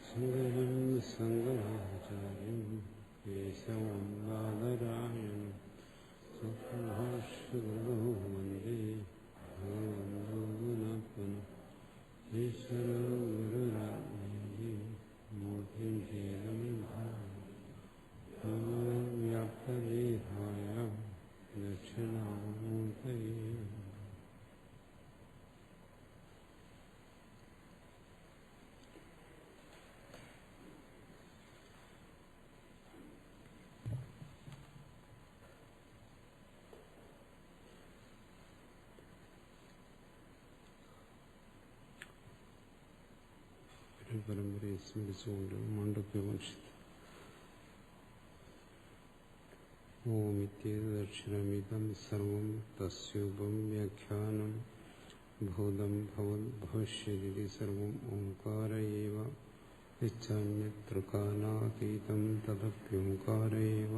ശങ്കരം ശങ്കരാചാര്യം കേശവം ബാദരായണം സുഭാഷകൃതോ വന്ദേ ഭഗവന്തോ ഈശ്വരോ ഗുരുരാജ്ഞേ മൂർത്തിം ഭേദം വ്യാപ്തദേഹായ ദക്ഷിണാമൂർത്തയേ. പരമ്പരയെ സ്മരിച്ചുകൊണ്ട് മാണ്ഡവ്യോപനിഷത്ത് ഓമിത്യേതദക്ഷരമിദം സർവം തസ്യോപം വ്യാഖ്യാനം ഭൂതം ഭവിഷ്യതി സർവം ഓംകാര ഏവ ഇച്ഛാന്യതൃകാലാതീതം തദപ്യോംകാര ഏവ.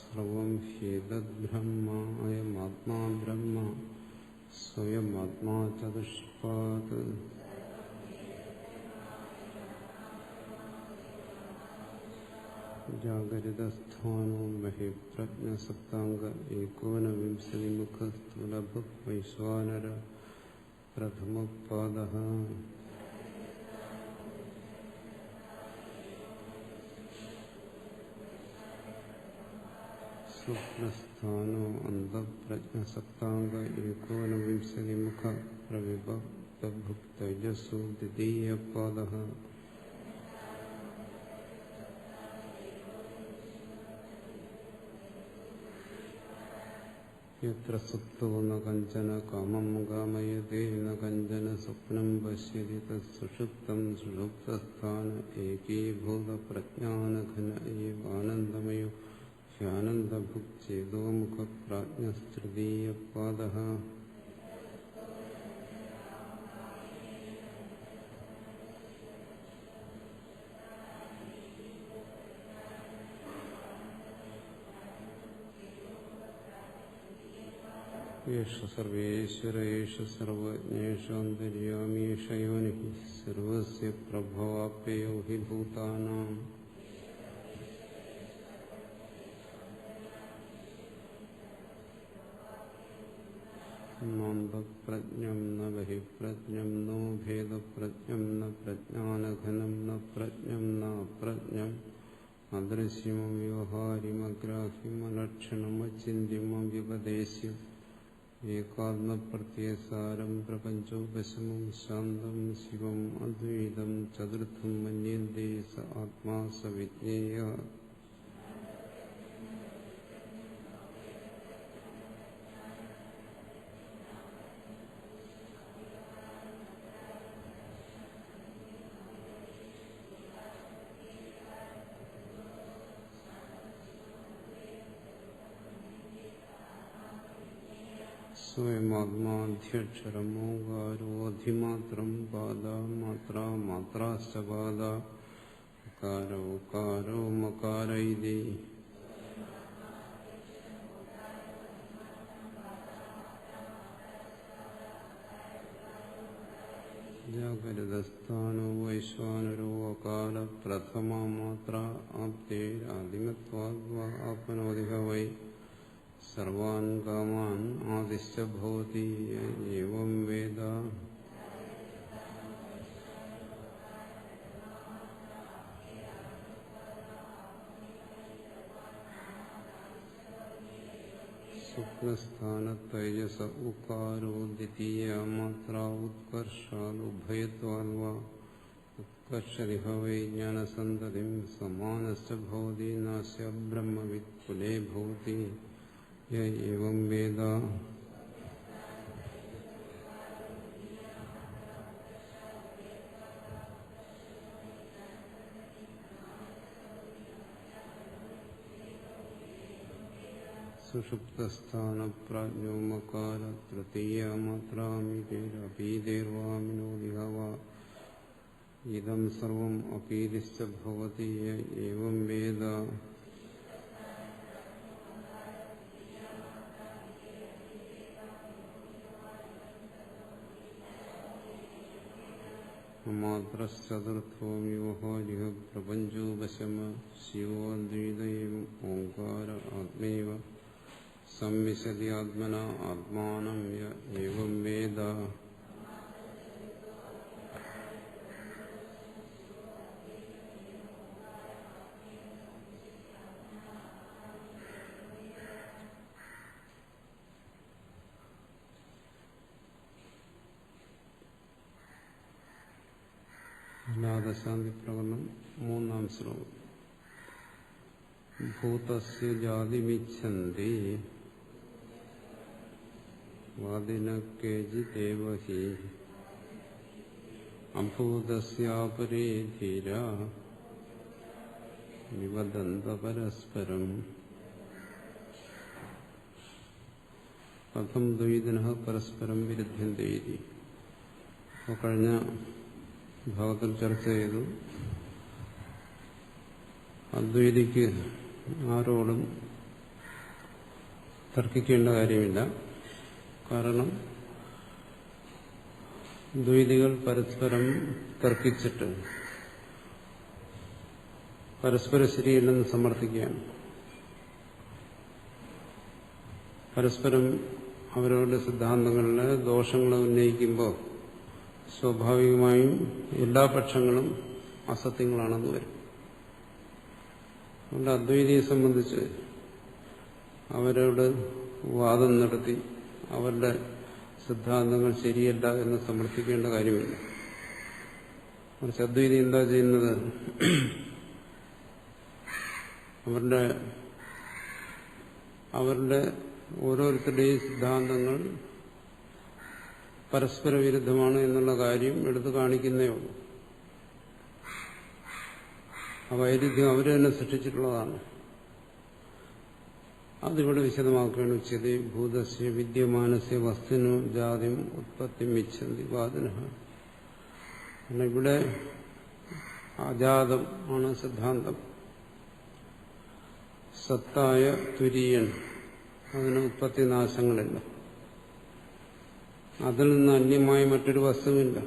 സർവം ഹ്യേതദ്ബ്രഹ്മ അയമാത്മാ ബ്രഹ്മ സ്വയമാത്മാ ചതുഷ്പാദ്. ജാഗരിതസ്ഥാനോ ബഹിഃപ്രജ്ഞസപ്താംഗ ഏകോനവിംശതിമുഖ സ്ഥൂലഭുക് വൈശ്വാനര പ്രഥമപാദഃ. സ്വപ്നസ്ഥാനോ അന്തഃപ്രജ്ഞസപ്താംഗ ഏകോനവിംശതിമുഖ പ്രവിഭക്തഭുക് തേജസ്സു ദ്വിതീയപാദഃ. യത്ര സുപ്തോ ന കഞ്ചന കാമം കാമയതേ ന കഞ്ചന സ്വപ്നം പശ്യതി തത് സുഷുപ്തം സുഷുപ്തസ്ഥാന ഏകീഭൂതപ്രജ്ഞാനഘന ഏവ ആനന്ദമയോ ഹ്യാനന്ദഭുക് ചേതോമുഖ പ്രാജ്ഞസ്തൃതീയപാദഃ. യേശ സർവേശ്വര യേശ സർവജ്ഞേഷ അന്തര്യാമി യേശ യോനിഃ സർവസ്യ പ്രഭവാപ്യയോ ഹി ഭൂതാനാം. മാന്തപ്രജ്ഞം ന ബഹിഃപ്രജ്ഞം നോ ഭേദപ്രജ്ഞം ന പ്രജ്ഞാനഘനം ന പ്രജ്ഞം ന അപ്രജ്ഞം അദൃശ്യമവ്യവഹാരിമഗ്രാഹ്യം അലക്ഷണം അചിന്യം അവ്യപദേശം ഏകാത്മപ്രത്യസാരം പ്രപഞ്ചോപശമം ശാന്തം ശിവം അദ്വൈതം ചതുർത്ഥം മന്യന്തേ സ ആത്മാ സ വിജ്ഞേയഃ. സ്വയമാത്മാധ്യക്ഷരം ഓംകാരോ അധിമാത്രം പാദ മാത്ര മാത്രാശ്ച പാദ ഉകാരോ ഉകാരോ മകാര ഇതി. ജാഗരിതസ്ഥാനോ വൈശ്വാനരോ അകാല പ്രഥമ മാത്ര ആപ്തേരാദിമത്വാദ് ആപ്നോതി വൈ സർവാൻ കാമാൻ ആദിശ്ച ഭവതി ഏവം വേദ. സ്വപ്നസ്ഥാനത്തൈജസ ഉകാരോ ദ്വിതീയ മാത്ര ഉത്കർഷാദ് ഉഭയത്വാദ് വാ ഉത്കർഷതി വൈ ജ്ഞാനസന്തതിം സമാനശ്ച ഭവതി നാസ്യ ബ്രഹ്മവിത് കുലേ ഭവതി ഏവം വേദ. സുഷുപ്തസ്ഥാനപ്രാജ്ഞോ മകാര തൃതീയ മാത്രാമിതേർവാമിനോദിഹ വാ ഇദം സർവം അപീതിശ്ച ഭവതി ഏവം വേദ മാത്രശ്ചതുർത്ഥോ വ്യൂഹോരിഹ പ്രപഞ്ചോപശമ ശിവോദ്വൈതൈവം ഓംകാര ആത്മൈവ സംവിശതി ആത്മന ആത്മാനം ഏവം വേദ. നാദശാന്തി പ്രകടനം 3-ാം ശ്ലോകം. ഭൂതസ്യ ജാതിമിച്ഛന്തി വാദിന കേചിദേവ ഹി അഭൂതസ്യാപരേ ധീര വിവദന്ത പരസ്പരം. കഥം ദ്വൈതിനഃ പരസ്പരം വിരുദ്ധ്യന്തേ. കഴിഞ്ഞ ഭാഗത്തിൽ ചർച്ച ചെയ്തു, അദ്വൈതിക്ക് ആരോടും തർക്കിക്കേണ്ട കാര്യമില്ല. കാരണം ദ്വൈതികൾ പരസ്പരം തർക്കിച്ചിട്ട് പരസ്പരം ശരിയല്ലെന്ന് സമർത്ഥിക്കുകയാണ്. പരസ്പരം അവരവരുടെ സിദ്ധാന്തങ്ങളിലെ ദോഷങ്ങളെ ഉന്നയിക്കുമ്പോൾ സ്വാഭാവികമായും എല്ലാ പക്ഷങ്ങളും അസത്യങ്ങളാണെന്ന് വരും. അതുകൊണ്ട് അദ്വൈതിയെ സംബന്ധിച്ച് അവരോട് വാദം നടത്തി അവരുടെ സിദ്ധാന്തങ്ങൾ ശരിയല്ല എന്ന് സമർത്ഥിക്കേണ്ട കാര്യമില്ല. മറിച്ച് അദ്വൈതി എന്താ ചെയ്യുന്നത്? അവരുടെ ഓരോരുത്തരുടെയും സിദ്ധാന്തങ്ങൾ പരസ്പര വിരുദ്ധമാണ് എന്നുള്ള കാര്യം എടുത്തു കാണിക്കുന്നേ ഉള്ളൂ. ആ വൈരുദ്ധ്യം അവർ തന്നെ സൃഷ്ടിച്ചിട്ടുള്ളതാണ്. അതിവിടെ വിശദമാക്കുകയാണ്. ഉച്ചതി ഭൂതസ്യ വിദ്യമാനസ്യ വസ്തുനോ ജാതിം ഉത്പത്തിം ഇച്ഛന്തി വാദിനഃ. ഇവിടെ അജാതം ആണ് സിദ്ധാന്തം. സത്തായ തുര്യൻ, അതിന് ഉത്പത്തിനാശങ്ങളില്ല. അതിൽ നിന്ന് അന്യമായ മറ്റൊരു വസ്തുവില്ല,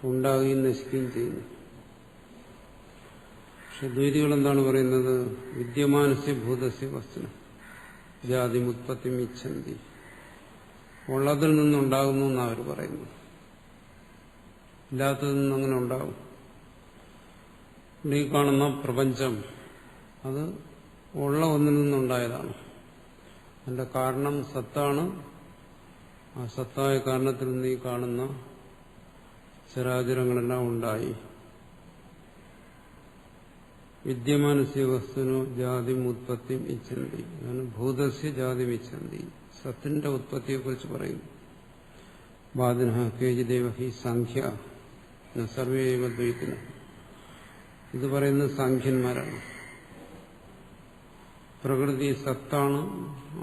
ഉണ്ടാകുകയും നശിക്കുകയും ചെയ്യുന്നു. പക്ഷെ ദ്വൈതികൾ എന്താണ് പറയുന്നത്? വിദ്യമാനസ്യ ഭൂതസ്യ വസ്തുന ജാതി ഉത്പത്തി ഇച്ഛന്തി. ഉള്ളതിൽ നിന്നുണ്ടാകുന്നു എന്നാണ് അവർ പറയുന്നത്. ഇല്ലാത്തതിൽ നിന്ന് അങ്ങനെ ഉണ്ടാകും. ഈ കാണുന്ന പ്രപഞ്ചം അത് ഉള്ള ഒന്നിൽ നിന്നുണ്ടായതാണ്. അതിന്റെ കാരണം സത്താണ്. ആ സത്തായ കാരണത്തിൽ നിന്ന് ഈ കാണുന്ന ചരാചരങ്ങളെല്ലാം ഉണ്ടായി. വിദ്യമാനസ്യ വസ്തുനോ ജാതി ഉത്പത്തി ഇച്ഛന്തി. അതാണ് ഭൂതസ്യ ജാതി ഇച്ഛന്തി. സത്തിന്റെ ഉത്പത്തിയെക്കുറിച്ച് പറയുന്നു. വാദിനഃ കേചിദേവ ഹി സാഖ്യ സർവേവ ദ്വൈതിന. ഇത് പറയുന്നത് സാഖ്യന്മാരാണ്. പ്രകൃതി സത്താണ്.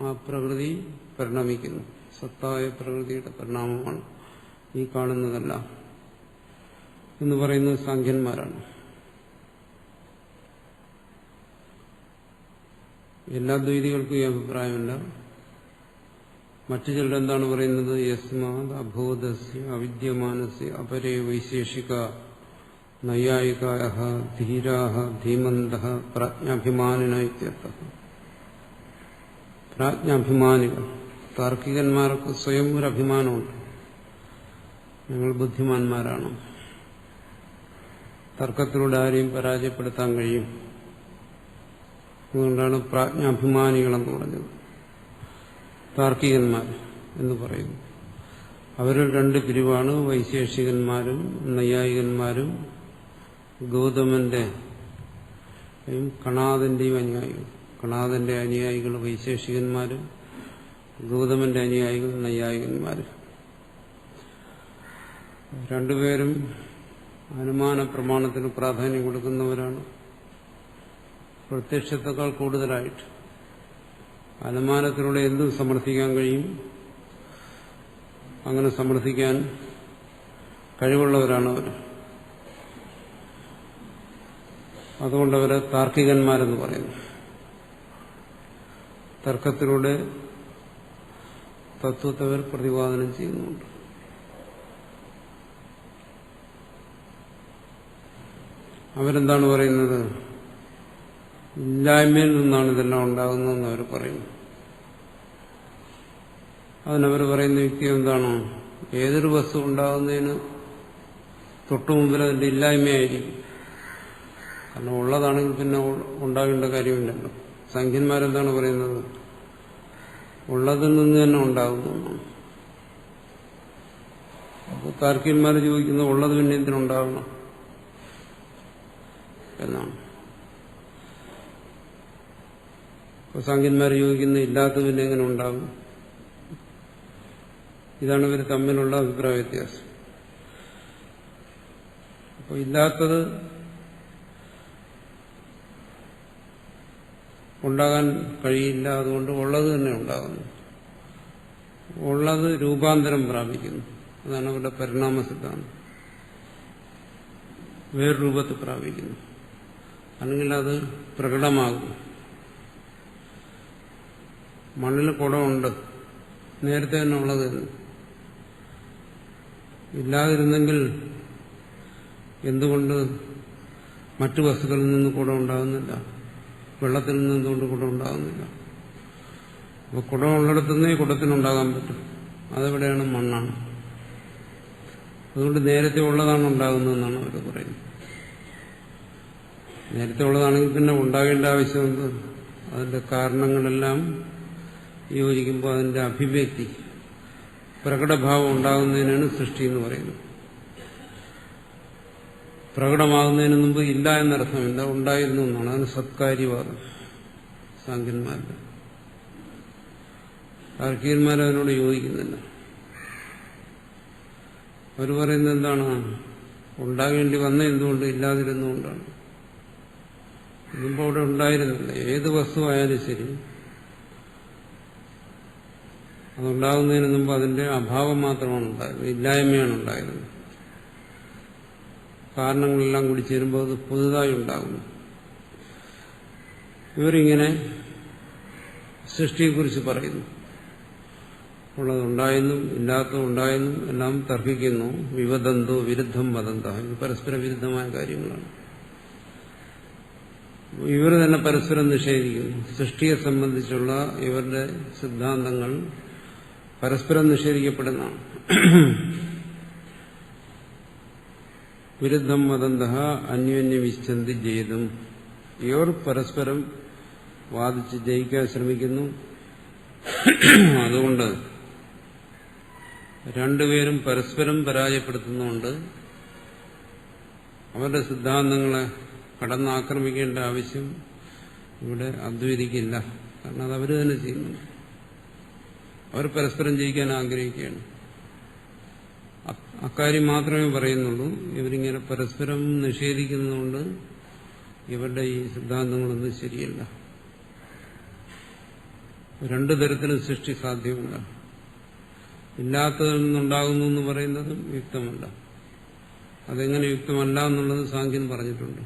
ആ പ്രകൃതി പരിണമിക്കുന്നു. സത്തായ പ്രകൃതിയുടെ പരിണാമമാണ് ഈ കാണുന്നതെല്ലാം എന്ന് പറയുന്നത് സാഖ്യന്മാരാണ്. എല്ലാ ദ്വൈതികൾക്കും ഈ അഭിപ്രായമില്ല. മറ്റു ചിലരെന്താണ് പറയുന്നത്? യസ്മാത് അബോധസ്യ അവിദ്യമാനസ്യ അപരേ വൈശേഷിക നൈയായികാഃ ധീരാഃ ധീമന്തഃ പ്രാജ്ഞാഭിമാനിനഃ ഇത്യർത്ഥഃ. പ്രാജ്ഞാഭിമാനികൾ, താർക്കികന്മാർക്ക് സ്വയം ഒരു അഭിമാനമുണ്ട്. ഞങ്ങൾ ബുദ്ധിമാന്മാരാണ്, തർക്കത്തിലൂടെ ആരെയും പരാജയപ്പെടുത്താൻ കഴിയും. അതുകൊണ്ടാണ് പ്രാജ്ഞാഭിമാനികളെന്ന് പറഞ്ഞത്. താർക്കികന്മാർ എന്ന് പറയുന്നു. അവരിൽ രണ്ട് പിരിവാണ്, വൈശേഷികന്മാരും നൈയായികന്മാരും. ഗൗതമന്റെയും കണാദന്റെയും അനുയായികൾ. കണാദന്റെ അനുയായികൾ വൈശേഷികന്മാരും ഗൗതമന്റെ അനുയായികൾ നൈയായികന്മാരും. രണ്ടുപേരും അനുമാന പ്രമാണത്തിന് പ്രാധാന്യം കൊടുക്കുന്നവരാണ്. പ്രത്യക്ഷത്തെക്കാൾ കൂടുതലായിട്ട് അനുമാനത്തിലൂടെ എന്തും സമർത്ഥിക്കാൻ കഴിയും. അങ്ങനെ സമർത്ഥിക്കാൻ കഴിവുള്ളവരാണ് അവർ. അതുകൊണ്ട് അവരെ താർക്കികന്മാരെന്ന് പറയുന്നു. തർക്കത്തിലൂടെ തത്വത്തെ അവർ പ്രതിപാദനം ചെയ്യുന്നുണ്ട്. അവരെന്താണ് പറയുന്നത്? ഇല്ലായ്മയിൽ നിന്നാണ് ഇതെല്ലാം ഉണ്ടാകുന്നതെന്ന് അവർ പറയുന്നു. അതിനവർ പറയുന്ന യുക്തി എന്താണ്? ഏതൊരു വസ്തു ഉണ്ടാകുന്നതിന് തൊട്ടു മുമ്പിൽ അതിന്റെ ഇല്ലായ്മയായിരിക്കും. കാരണം ഉള്ളതാണെങ്കിൽ പിന്നെ ഉണ്ടാകേണ്ട കാര്യമില്ലല്ലോ. സംഖ്യന്മാരെന്താണ് പറയുന്നത്? ഉള്ളതിൽ നിന്ന് തന്നെ ഉണ്ടാകുന്നു. അപ്പോൾ താർക്കികന്മാർ ചോദിക്കുന്നത് ഉള്ളത് പിന്നെ എന്തിനുണ്ടാകണം എന്നാണ്. അപ്പോൾ സംഖ്യന്മാർ ചോദിക്കുന്നത് ഇല്ലാത്തത് പിന്നെ എങ്ങനെ ഉണ്ടാകും? ഇതാണ് ഇവർ തമ്മിലുള്ള അഭിപ്രായ വ്യത്യാസം. അപ്പോൾ ഇല്ലാത്തത് ഉണ്ടാകാൻ കഴിയില്ല, അതുകൊണ്ട് ഉള്ളത് തന്നെ ഉണ്ടാകുന്നു. ഉള്ളത് രൂപാന്തരം പ്രാപിക്കുന്നു. അതാണ് അവരുടെ പരിണാമ സിദ്ധാന്തം. വേറെ രൂപത്തിൽ പ്രാപിക്കുന്നു, അല്ലെങ്കിൽ അത് പ്രകടമാകും. മണ്ണിൽ കുടമുണ്ട്, നേരത്തെ തന്നെ ഉള്ളത് തന്നെ. ഇല്ലാതിരുന്നെങ്കിൽ എന്തുകൊണ്ട് മറ്റു വസ്തുക്കളിൽ നിന്ന് കുടം ഉണ്ടാകുന്നില്ല? വെള്ളത്തിൽ നിന്ന് എന്തുകൊണ്ട് കുടം ഉണ്ടാകുന്നില്ല? അപ്പോൾ കുടമുള്ളിടത്തുനിന്നേ കുടത്തിനുണ്ടാകാൻ പറ്റും. അതെവിടെയാണ്? മണ്ണാണ്. അതുകൊണ്ട് നേരത്തെ ഉള്ളതാണ് ഉണ്ടാകുന്നതെന്നാണ് അവർ പറയുന്നത്. നേരത്തെ ഉള്ളതാണെങ്കിൽ പിന്നെ ഉണ്ടാകേണ്ട ആവശ്യമുണ്ട്. അതിന്റെ കാരണങ്ങളെല്ലാം യോജിക്കുമ്പോൾ അതിന്റെ അഭിവ്യക്തി, പ്രകടഭാവം ഉണ്ടാകുന്നതിനാണ് സൃഷ്ടി എന്ന് പറയുന്നത്. പ്രകടമാകുന്നതിന് മുമ്പ് ഇല്ല എന്നർത്ഥമില്ല, ഉണ്ടായിരുന്നു എന്നാണ്. അതിന് സത്കാര്യവാദം സാങ്കന്മാരുടെ. താർക്കികന്മാരതിനോട് യോജിക്കുന്നില്ല. അവർ പറയുന്നത് എന്താണ്? ഉണ്ടാകേണ്ടി വന്ന എന്തുകൊണ്ട്? ഇല്ലാതിരുന്നുകൊണ്ടാണ്. മുമ്പ് അവിടെ ഉണ്ടായിരുന്നില്ല. ഏത് വസ്തുവായാലും ശരി, അതുണ്ടാകുന്നതിന് മുമ്പ് അതിന്റെ അഭാവം മാത്രമാണ് ഉണ്ടായിരുന്നത്, ഇല്ലായ്മയാണ് ഉണ്ടായിരുന്നത്. കാരണങ്ങളെല്ലാം കൂടി ചേരുമ്പോൾ അത് പുതുതായി ഉണ്ടാകുന്നു. ഇവരിങ്ങനെ സൃഷ്ടിയെക്കുറിച്ച് പറയുന്നു. ഉള്ളതുണ്ടായെന്നും ഇല്ലാത്തതുണ്ടായെന്നും എല്ലാം തർക്കിക്കുന്നു. വിവദന്തോ വിരുദ്ധം വദന്ത. ഇത് പരസ്പര വിരുദ്ധമായ കാര്യങ്ങളാണ്. ഇവർ തന്നെ പരസ്പരം നിഷേധിക്കുന്നു. സൃഷ്ടിയെ സംബന്ധിച്ചുള്ള ഇവരുടെ സിദ്ധാന്തങ്ങൾ പരസ്പരം നിഷേധിക്കപ്പെടുന്നതാണ്. വിരുദ്ധം വദന്ത അന്യോന്യവിശ്ചന്തി ജയിതും. ഇവർ പരസ്പരം വാദിച്ച് ജയിക്കാൻ ശ്രമിക്കുന്നു. അതുകൊണ്ട് രണ്ടുപേരും പരസ്പരം പരാജയപ്പെടുത്തുന്നുണ്ട്. അവരുടെ സിദ്ധാന്തങ്ങളെ കടന്നാക്രമിക്കേണ്ട ആവശ്യം ഇവിടെ അദ്വൈതിക്കില്ല. കാരണം അത് അവർ തന്നെ ചെയ്യുന്നു. അവർ പരസ്പരം ജയിക്കാൻ ആഗ്രഹിക്കുകയാണ്. അക്കാര്യം മാത്രമേ പറയുന്നുള്ളൂ. ഇവരിങ്ങനെ പരസ്പരം നിഷേധിക്കുന്നതുകൊണ്ട് ഇവരുടെ ഈ സിദ്ധാന്തങ്ങളൊന്നും ശരിയല്ല. രണ്ടു തരത്തിലും സൃഷ്ടി സാധ്യമല്ല. ഇല്ലാത്തതിൽ നിന്നുണ്ടാകുന്നു എന്ന് പറയുന്നതും യുക്തമല്ല. അതെങ്ങനെ യുക്തമല്ല എന്നുള്ളത് സാഖ്യൻ പറഞ്ഞിട്ടുണ്ട്.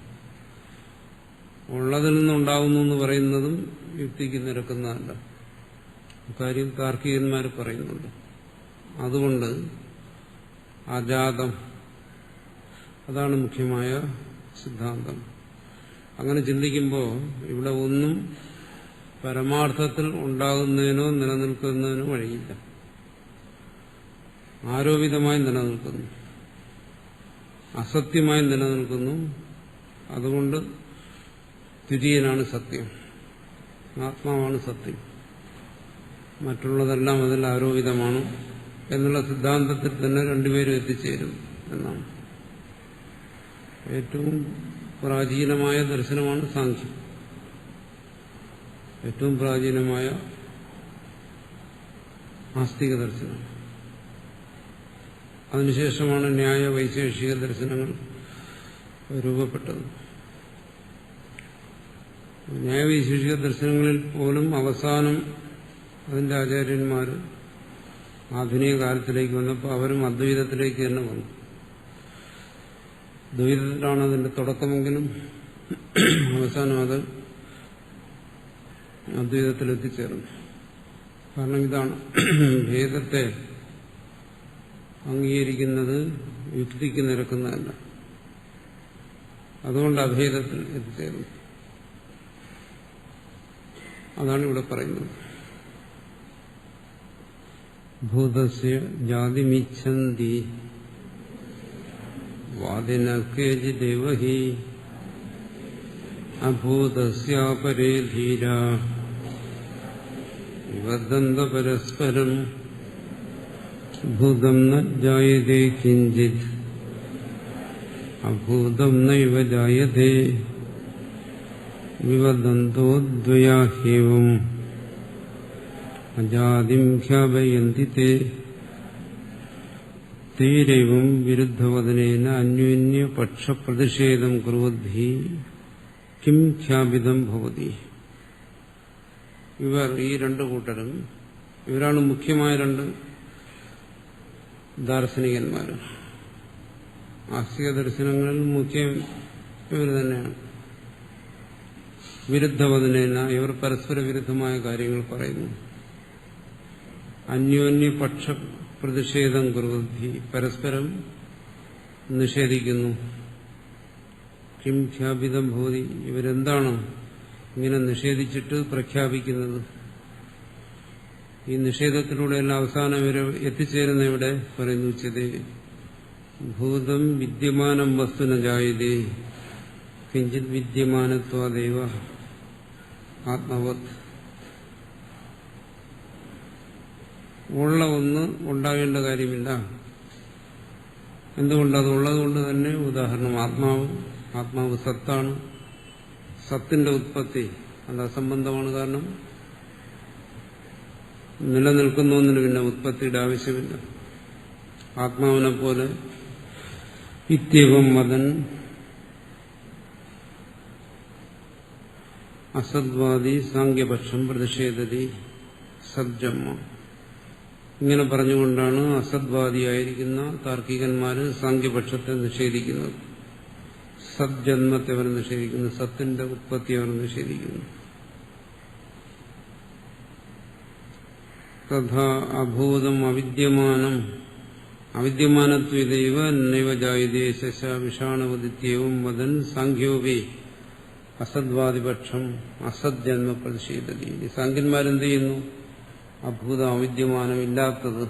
ഉള്ളതിൽ നിന്നുണ്ടാകുന്നു എന്ന് പറയുന്നതും യുക്തിക്ക് നിരക്കുന്നതല്ല. കാര്യം താർക്കികന്മാർ പറയുന്നുണ്ട്. അതുകൊണ്ട് അജാതം, അതാണ് മുഖ്യമായ സിദ്ധാന്തം. അങ്ങനെ ചിന്തിക്കുമ്പോൾ ഇവിടെ ഒന്നും പരമാർത്ഥത്തിൽ ഉണ്ടാകുന്നതിനോ നിലനിൽക്കുന്നതിനോ വഴിയില്ല. ആരോപിതമായി നിലനിൽക്കുന്നു, അസത്യമായി നിലനിൽക്കുന്നു. അതുകൊണ്ട് ദ്വിതീയനാണ് സത്യം, ആത്മാവാണ് സത്യം, മറ്റുള്ളതെല്ലാം അതിൽ ആരോപിതമാണ് എന്നുള്ള സിദ്ധാന്തത്തിൽ തന്നെ രണ്ടുപേരും എത്തിച്ചേരും എന്നാണ്. ഏറ്റവും പ്രാചീനമായ ദർശനമാണ് സാഖ്യം. ഏറ്റവും പ്രാചീനമായ ആസ്തിക ദർശനം. അതിനുശേഷമാണ് ന്യായ വൈശേഷിക ദർശനങ്ങൾ രൂപപ്പെട്ടത്. ന്യായവൈശേഷിക ദർശനങ്ങളിൽ പോലും അവസാനം അതിന്റെ ആചാര്യന്മാർ ആധുനിക കാലത്തിലേക്ക് വന്നപ്പോൾ അവരും അദ്വൈതത്തിലേക്ക് തന്നെ വന്നു. ദ്വൈതത്തിലാണ് അതിന്റെ തുടക്കമെങ്കിലും അവസാനം അത് അദ്വൈതത്തിൽ എത്തിച്ചേർന്നു. കാരണം ഇതാണ്, ഭേദത്തെ അംഗീകരിക്കുന്നത് യുക്തിക്ക് നിരക്കുന്നതല്ല. അതുകൊണ്ട് അഭേദത്തിൽ എത്തിച്ചേർന്നു. അതാണ് ഇവിടെ പറയുന്നത്. ഭൂതസ്യ ജാതിമിച്ഛന്തി വാദിന കേചിദേവ ഹി അഭൂതസ്യാപരേ ധീര വിവദന്ത പരസ്പരം ഭൂതം ന ജായതേ കിഞ്ചിത് അഭൂതം നൈവ ജായതേ വിവദന്തോ ദ്വയാഹ്യേവം അജാതിം ഖ്യാപയന്തി തേ തൈരൈവം വിരുദ്ധവദനേന അന്യോന്യപക്ഷപ്രതിഷേധം കുർവദ്ധി കിം ഖ്യാപിതം ഭവതി. ഇവർ, ഈ രണ്ടു കൂട്ടരും, ഇവരാണ് മുഖ്യമായ രണ്ട് ദാർശനികന്മാർ. ആസ്തിക ദർശനങ്ങളിൽ മുഖ്യം ഇവർ തന്നെയാണ്. വിരുദ്ധവദനേന, ഇവർ പരസ്പര വിരുദ്ധമായ കാര്യങ്ങൾ പറയുന്നു. അന്യോന്യപക്ഷ പ്രതിഷേധം കുർവദ്ധി, പരസ്പരം നിഷേധിക്കുന്നു. കിം ഖ്യാപിതം ഭവതി, ഇവരെന്താണ് ഇങ്ങനെ നിഷേധിച്ചിട്ട് പ്രഖ്യാപിക്കുന്നത്? ഈ നിഷേധത്തിലൂടെയെല്ലാം അവസാനം ഇവർ എത്തിച്ചേരുന്ന ഇവിടെ പറയുന്നു, ഉച്ചതേ ഭൂതം വിദ്യമാനം വസ്തുന ജായതേ കിഞ്ചിത് വിദ്യമാനത്വാദേവ ആത്മവത്. ഉള്ള ഒന്ന് ഉണ്ടാകേണ്ട കാര്യമില്ല. എന്തുകൊണ്ടത് ഉള്ളതുകൊണ്ട് തന്നെ? ഉദാഹരണം, ആത്മാവ് സത്താണ്. സത്തിന്റെ ഉത്പത്തി അത് അസംബന്ധമാണ്. കാരണം നിലനിൽക്കുന്ന ഒന്നിന് പിന്നെ ഉത്പത്തിയുടെ ആവശ്യമില്ല. ആത്മാവിനെ പോലെ ഇത്യവം വദൻ അസദ്വാദി സാങ്ക്യപക്ഷം പ്രതിഷേധതി സജ്ജമ്മ. ഇങ്ങനെ പറഞ്ഞുകൊണ്ടാണ് അസദ്വാദിയായിരിക്കുന്ന താർക്കികന്മാര് സാങ്ക്യപക്ഷത്തെ നിഷേധിക്കുന്നത്. സജ്ജന്മത്തെ അവർ നിഷേധിക്കുന്നു, സത്തിന്റെ ഉത്പത്തി അവർ നിഷേധിക്കുന്നു. തഥാ അഭൂതം അവിദ്യമാനം അവിദ്യമാനത്വൈവ നൈവ ജായതേ ശശ വിഷാണവദിത്യവും വദൻ സാങ്ക്യോപി അസദ്വാദിപക്ഷം അസജ്ജന്മ പ്രതിഷേധതി. ഈ സാങ്ക്യന്മാരെന്ത് ചെയ്യുന്നു? അഭൂതം അവിദ്യമാനം, ഇല്ലാത്തത്,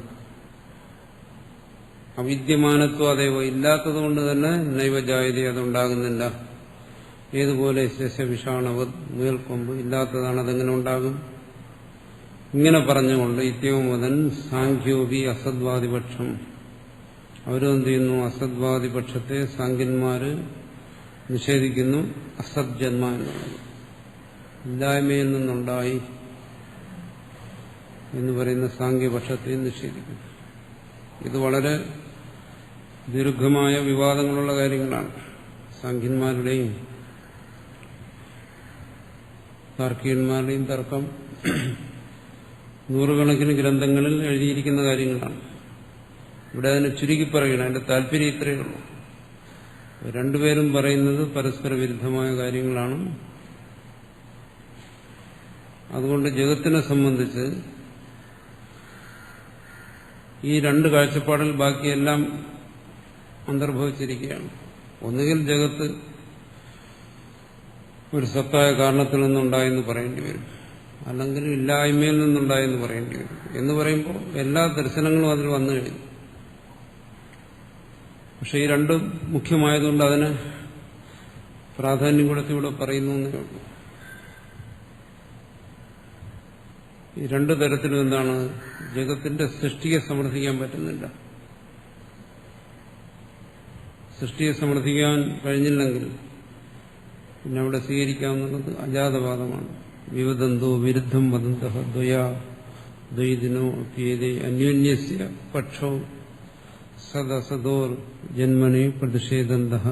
അവിദ്യമാനത്വാദേവ, ഇല്ലാത്തത് കൊണ്ട് തന്നെ നൈവജായത, അതുണ്ടാകുന്നില്ല. ഏതുപോലെ ശശവിഷാണവത്, മുയൽക്കൊമ്പ് ഇല്ലാത്തതാണ്, അതെങ്ങനെ ഉണ്ടാകും? ഇങ്ങനെ പറഞ്ഞുകൊണ്ട് ഇത്യവമതൻ സാങ്ക്യോപി അസദ്വാദിപക്ഷം, അവരും എന്ത് ചെയ്യുന്നു? അസദ്വാദിപക്ഷത്തെ സാങ്ക്യന്മാര് നിഷേധിക്കുന്നു. അസജ്ജന്മ എന്നുള്ളത് ഇല്ലായ്മയിൽ നിന്നുണ്ടായി എന്ന് പറയുന്ന സാങ്ക്യപക്ഷത്തെ നിഷേധിക്കുന്നു. ഇത് വളരെ ദീർഘമായ വിവാദങ്ങളുള്ള കാര്യങ്ങളാണ്. സാങ്ക്യന്മാരുടെയും താർക്കികന്മാരുടെയും തർക്കം നൂറുകണക്കിന് ഗ്രന്ഥങ്ങളിൽ എഴുതിയിരിക്കുന്ന കാര്യങ്ങളാണ്. ഇവിടെ അതിനെ ചുരുക്കി പറയണം. അതിന്റെ താല്പര്യം ഇത്രയേ ഉള്ളൂ. രണ്ടുപേരും പറയുന്നത് പരസ്പര വിരുദ്ധമായ കാര്യങ്ങളാണ്. അതുകൊണ്ട് ജഗത്തിനെ സംബന്ധിച്ച് ഈ രണ്ട് കാഴ്ചപ്പാടിൽ ബാക്കിയെല്ലാം അന്തർഭവിച്ചിരിക്കുകയാണ്. ഒന്നുകിൽ ജഗത്ത് ഒരു സത്തായ കാരണത്തിൽ നിന്നുണ്ടായെന്ന് പറയേണ്ടി വരും, അല്ലെങ്കിൽ ഇല്ലായ്മയിൽ നിന്നുണ്ടായെന്ന് പറയേണ്ടി വരും. എന്ന് പറയുമ്പോൾ എല്ലാ ദർശനങ്ങളും അതിൽ വന്നു കഴിഞ്ഞു. പക്ഷെ ഈ രണ്ടും മുഖ്യമായതുകൊണ്ട് അതിന് പ്രാധാന്യം കൊടുത്ത് ഇവിടെ പറയുന്നു എന്നേ ഉള്ളൂ. ഈ രണ്ടു തരത്തിലും എന്താണ്? ജഗത്തിന്റെ സൃഷ്ടിയെ സമർത്ഥിക്കാൻ പറ്റുന്നില്ല. സൃഷ്ടിയെ സമർത്ഥിക്കാൻ കഴിഞ്ഞില്ലെങ്കിൽ പിന്നെ അവിടെ സ്വീകരിക്കാവുന്നത് അജാതവാദമാണ്. വിവദന്തോ വിരുദ്ധം വദന്തഃ ദ്വൈതിനോ അപ്യേതേ അന്യോന്യസ്യ പക്ഷോ സദസദോർ ജന്മനെ പ്രതിഷേധന്തഃ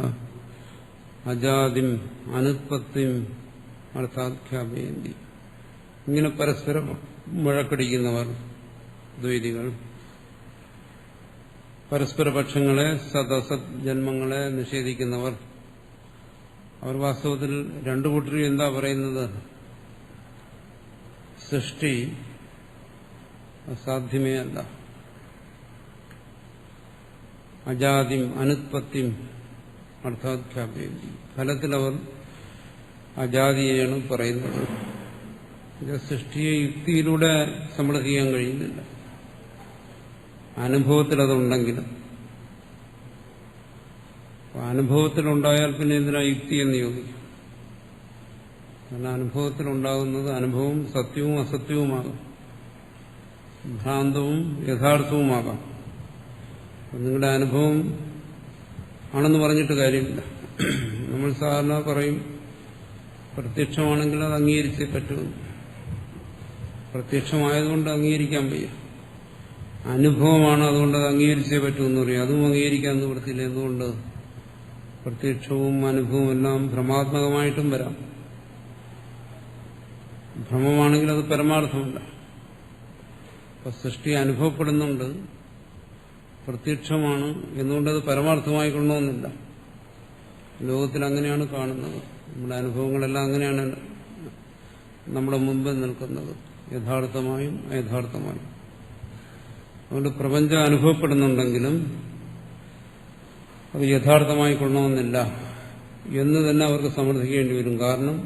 അജാതിം അനുത്പത്തിം അർത്ഥാഖ്യാപയന്തി. ഇങ്ങനെ പരസ്പരം മുഴക്കടിക്കുന്നവർ ദ്വൈതികൾ, പരസ്പര പക്ഷങ്ങളെ, സദസത് ജന്മങ്ങളെ നിഷേധിക്കുന്നവർ, അവർ വാസ്തവത്തിൽ രണ്ടു കൂട്ടരും എന്താ പറയുന്നത്? സൃഷ്ടി സാധ്യമേ അല്ല, അജാതിം അനുത്പത്തിയും അർത്ഥാഖ്യാപയന്തി. ഫലത്തിൽ അവർ അജാതിയെയാണ് പറയുന്നത്. സൃഷ്ടിയെ യുക്തിയിലൂടെ സമ്മർദ്ദിക്കാൻ കഴിയുന്നില്ല. അനുഭവത്തിൽ അതുണ്ടെങ്കിലും അനുഭവത്തിലുണ്ടായാൽ പിന്നെ എന്തിനാ യുക്തി എന്ന് ചോദിക്കും. കാരണം അനുഭവത്തിലുണ്ടാകുന്നത് അനുഭവം സത്യവും അസത്യവുമാകാം, ഭ്രാന്തവും യഥാർത്ഥവുമാകാം. നിങ്ങളുടെ അനുഭവം ആണെന്ന് പറഞ്ഞിട്ട് കാര്യമില്ല. നമ്മൾ സാധാരണ പറയും പ്രത്യക്ഷമാണെങ്കിൽ അത് അംഗീകരിച്ചേ പറ്റൂ. പ്രത്യക്ഷമായതുകൊണ്ട് അംഗീകരിക്കാൻ വയ്യ. അനുഭവമാണ്, അതുകൊണ്ട് അത് അംഗീകരിച്ചേ പറ്റൂന്ന് പറയും. അതും അംഗീകരിക്കാൻ നിവൃത്തിയില്ല. എന്തുകൊണ്ട്? പ്രത്യക്ഷവും അനുഭവവും എല്ലാം ഭ്രമാത്മകമായിട്ടും വരാം. ഭ്രമമാണെങ്കിൽ അത് പരമാർത്ഥമല്ല. അപ്പൊ സൃഷ്ടി അനുഭവപ്പെടുന്നുണ്ട്, പ്രത്യക്ഷമാണ്, എന്നുകൊണ്ടത് പരമാർത്ഥമായിക്കൊള്ളണമെന്നില്ല. ലോകത്തിൽ അങ്ങനെയാണ് കാണുന്നത്. നമ്മുടെ അനുഭവങ്ങളെല്ലാം അങ്ങനെയാണ് നമ്മുടെ മുമ്പിൽ നിൽക്കുന്നത്, യഥാർത്ഥമായും അയഥാർത്ഥമായും. അതുകൊണ്ട് പ്രപഞ്ചം അനുഭവപ്പെടുന്നുണ്ടെങ്കിലും അത് യഥാർത്ഥമായി കൊള്ളണമെന്നില്ല എന്ന് തന്നെ അവർക്ക് സമർത്ഥിക്കേണ്ടി വരും. കാരണം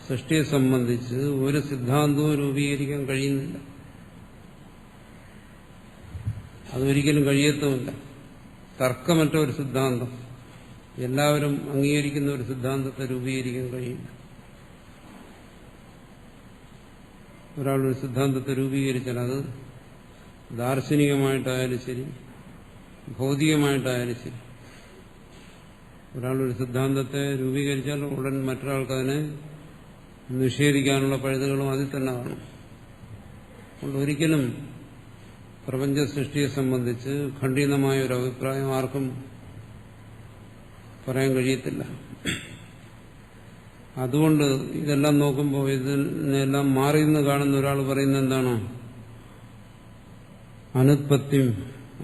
സൃഷ്ടിയെ സംബന്ധിച്ച് ഒരു സിദ്ധാന്തവും രൂപീകരിക്കാൻ കഴിയുന്നില്ല, അതൊരിക്കലും കഴിയത്തുമില്ല. തർക്കമറ്റ ഒരു സിദ്ധാന്തം, എല്ലാവരും അംഗീകരിക്കുന്ന ഒരു സിദ്ധാന്തത്തെ രൂപീകരിക്കാൻ കഴിയില്ല. ഒരാളൊരു സിദ്ധാന്തത്തെ രൂപീകരിച്ചാൽ അത് ദാർശനികമായിട്ടായാലും ശരി, ഭൗതികമായിട്ടായാലും ശരി, ഒരാളൊരു സിദ്ധാന്തത്തെ രൂപീകരിച്ചാൽ ഉടൻ മറ്റൊരാൾക്ക് അതിനെ നിഷേധിക്കാനുള്ള പഴുതുകളും അതിൽ തന്നെ കാണും. അതുകൊണ്ട് ഒരിക്കലും പ്രപഞ്ച സൃഷ്ടിയെ സംബന്ധിച്ച് ഖണ്ഡിതമായ ഒരു അഭിപ്രായം ആർക്കും പറയാൻ കഴിയത്തില്ല. അതുകൊണ്ട് ഇതെല്ലാം നോക്കുമ്പോൾ ഇതിനെല്ലാം മാറി നിന്ന് കാണുന്ന ഒരാൾ പറയുന്നത് എന്താണോ? അനുത്പത്തിയും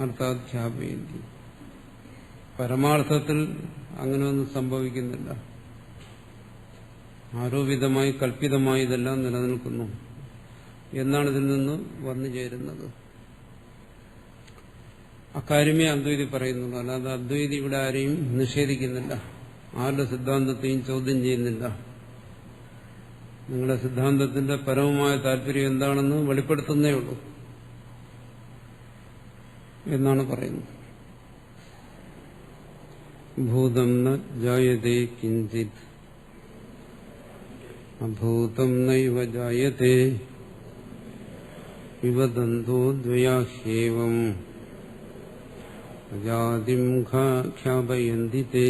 അർത്ഥാഖ്യാപയന്തി. പരമാർത്ഥത്തിൽ അങ്ങനെയൊന്നും സംഭവിക്കുന്നില്ല. ആരോപിതമായി കൽപ്പിതമായി ഇതെല്ലാം നിലനിൽക്കുന്നു എന്നാണ് ഇതിൽ നിന്ന് വന്നു ചേരുന്നത്. അക്കാര്യമേ അദ്വൈതി പറയുന്നുള്ളൂ. അല്ലാതെ അദ്വൈതി ഇവിടെ ആരെയും നിഷേധിക്കുന്നില്ല, ആരുടെ സിദ്ധാന്തത്തെയും ചോദ്യം ചെയ്യുന്നില്ല. നിങ്ങളുടെ സിദ്ധാന്തത്തിന്റെ പരമമായ താല്പര്യം എന്താണെന്ന് വെളിപ്പെടുത്തുന്നേ ഉള്ളൂ എന്നാണ് പറയുന്നത്. ഭൂതം ന ജായതേ കിഞ്ചിത് അഭൂതം നൈവ ജായതേ വിവദന്തോ ദ്വയാഹ്യേവം അജാതിം ഖ്യാപയന്തി തേ